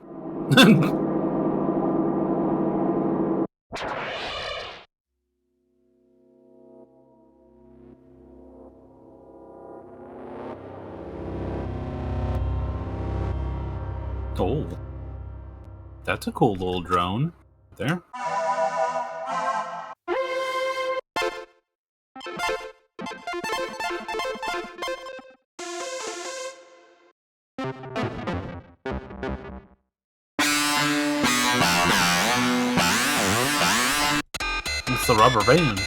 Oh. That's a cool little drone. There. It's the rubber band.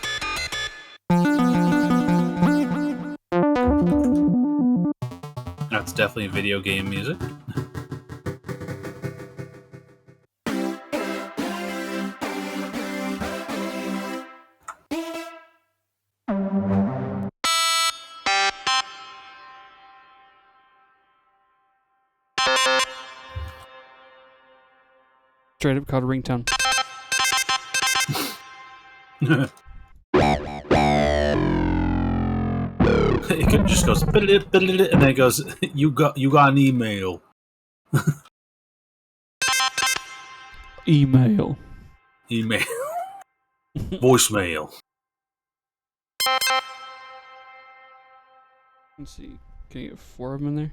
That's definitely video game music. Straight up called a ringtone. It just goes and then it goes, you got an email. Email. Voicemail. Let's see. Can you get 4 of them in there?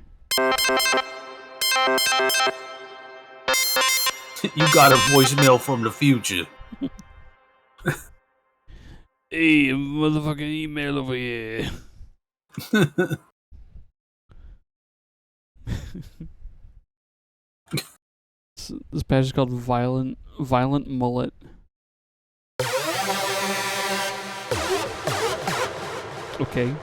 You got a voicemail from the future. Hey, motherfucking email over here. This patch is called Violent Mullet. Okay.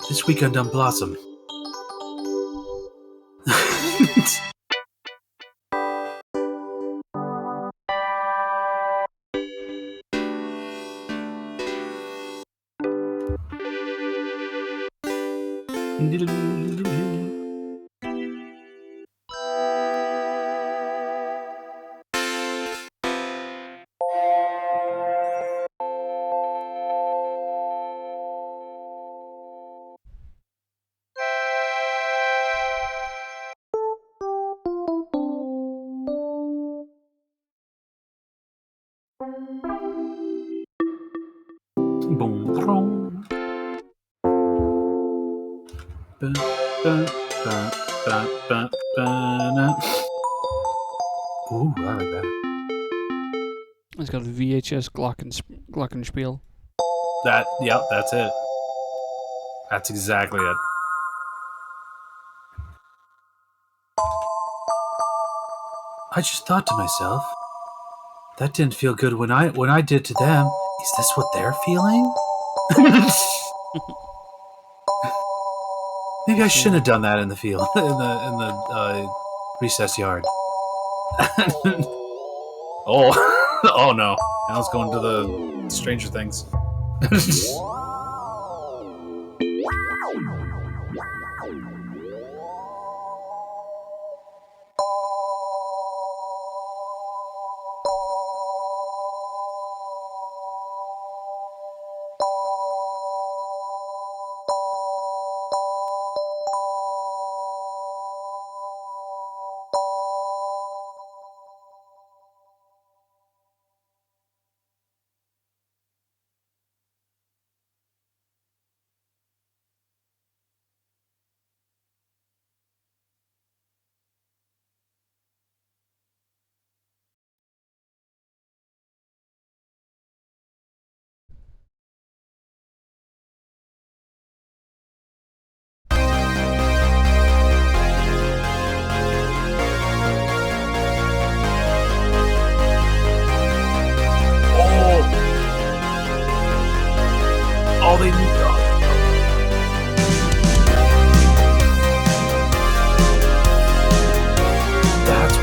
This weekend on Blossom. Boom, boom. Ba, ba, ba, ba, ba, ba, na. Ooh, I like that. It's called VHS Glockenspiel. Yep, that's it. That's exactly it. I just thought to myself, that didn't feel good when I did to them. Is this what they're feeling? Maybe I shouldn't have done that in the field, in the recess yard. Oh, oh no! Now it's going to the Stranger Things.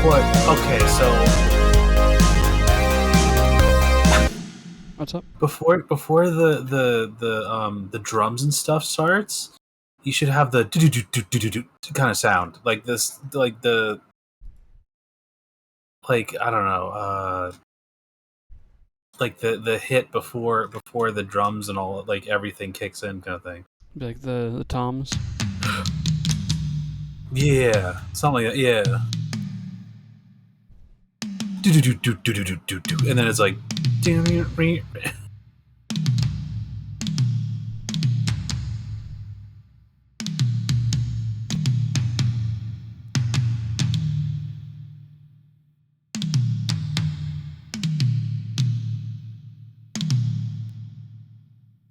what? Okay, so What's up? before the drums and stuff starts, you should have the do do do do do do kind of sound like this, like the like I don't know, like the hit before the drums and all, like everything kicks in kind of thing. Be like the toms. Yeah, something like that. Yeah. Do do do do do do do do, and then it's like.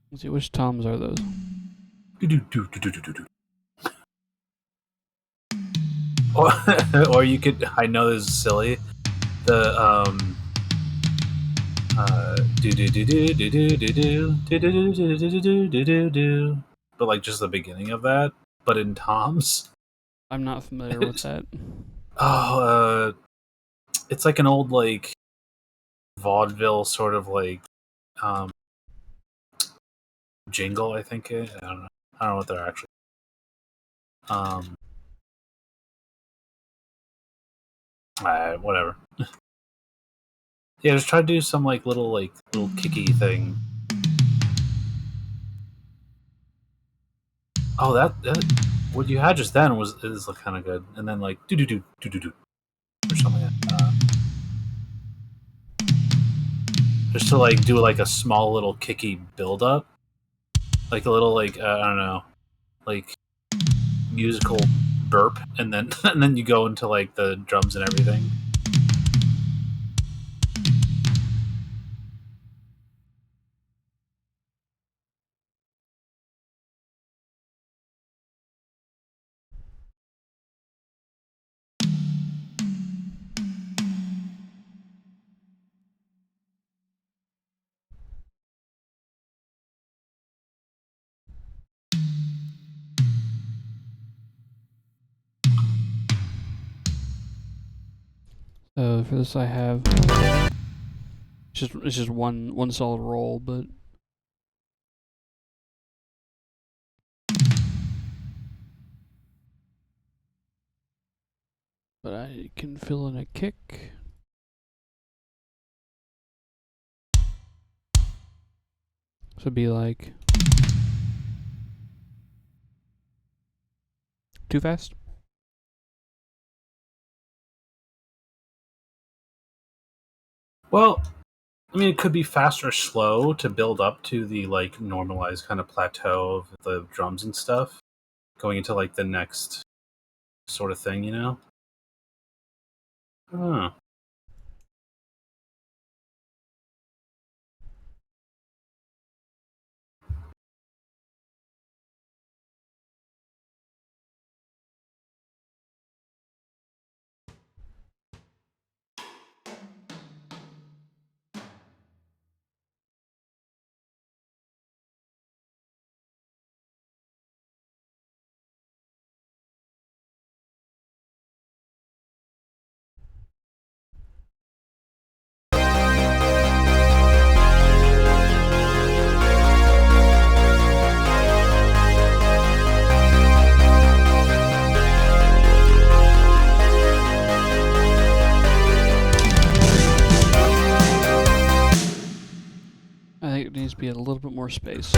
Let's see, which toms are those? Or you could. I know this is silly. The do do do do do do do do do do do do do do do, but like just the beginning of that, but in toms. I'm not familiar with that. Oh, it's like an old like vaudeville sort of like um jingle. I think I don't know. I don't know what they're actually. Whatever. Yeah, just try to do some like little kicky thing. Oh, that what you had just then is kind of good, and then like do do do do do do or something. Just to like do like a small little kicky build up, like a little like I don't know, like musical burp, and then and then you go into like the drums and everything. For this, I have it's just one solid roll, but I can fill in a kick. So it'd be like too fast. Well, I mean, it could be fast or slow to build up to the like normalized kind of plateau of the drums and stuff, going into like the next sort of thing, you know? Oh. I think it needs to be a little bit more space.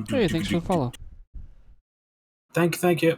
Hey, thanks for the follow. Thank you.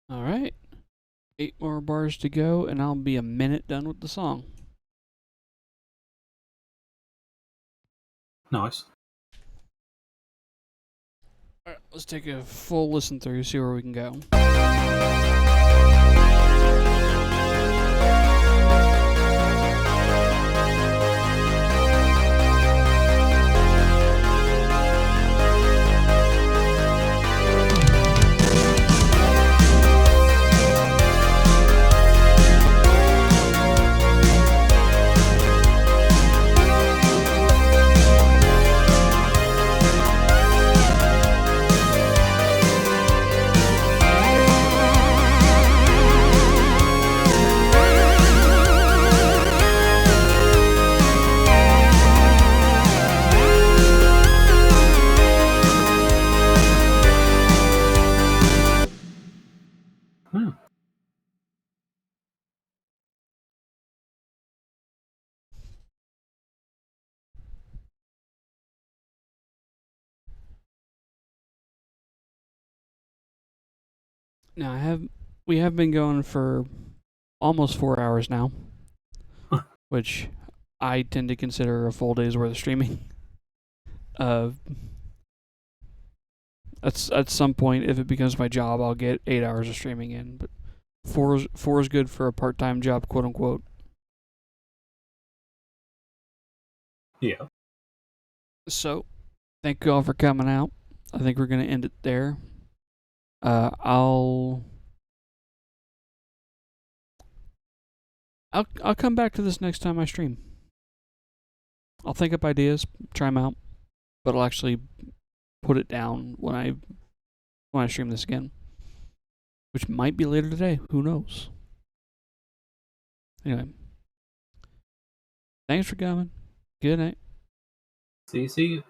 All right. 8 more bars to go, and I'll be a minute done with the song. Nice. All right, let's take a full listen through, see where we can go. Hmm. Now we have been going for almost 4 hours now, which I tend to consider a full day's worth of streaming. At some point, if it becomes my job, I'll get 8 hours of streaming in. But four is good for a part-time job, quote unquote. Yeah. So, thank you all for coming out. I think we're gonna end it there. I'll come back to this next time I stream. I'll think up ideas, try them out, but I'll actually put it down when I stream this again, which might be later today. Who knows? Anyway, thanks for coming. Good night. See you.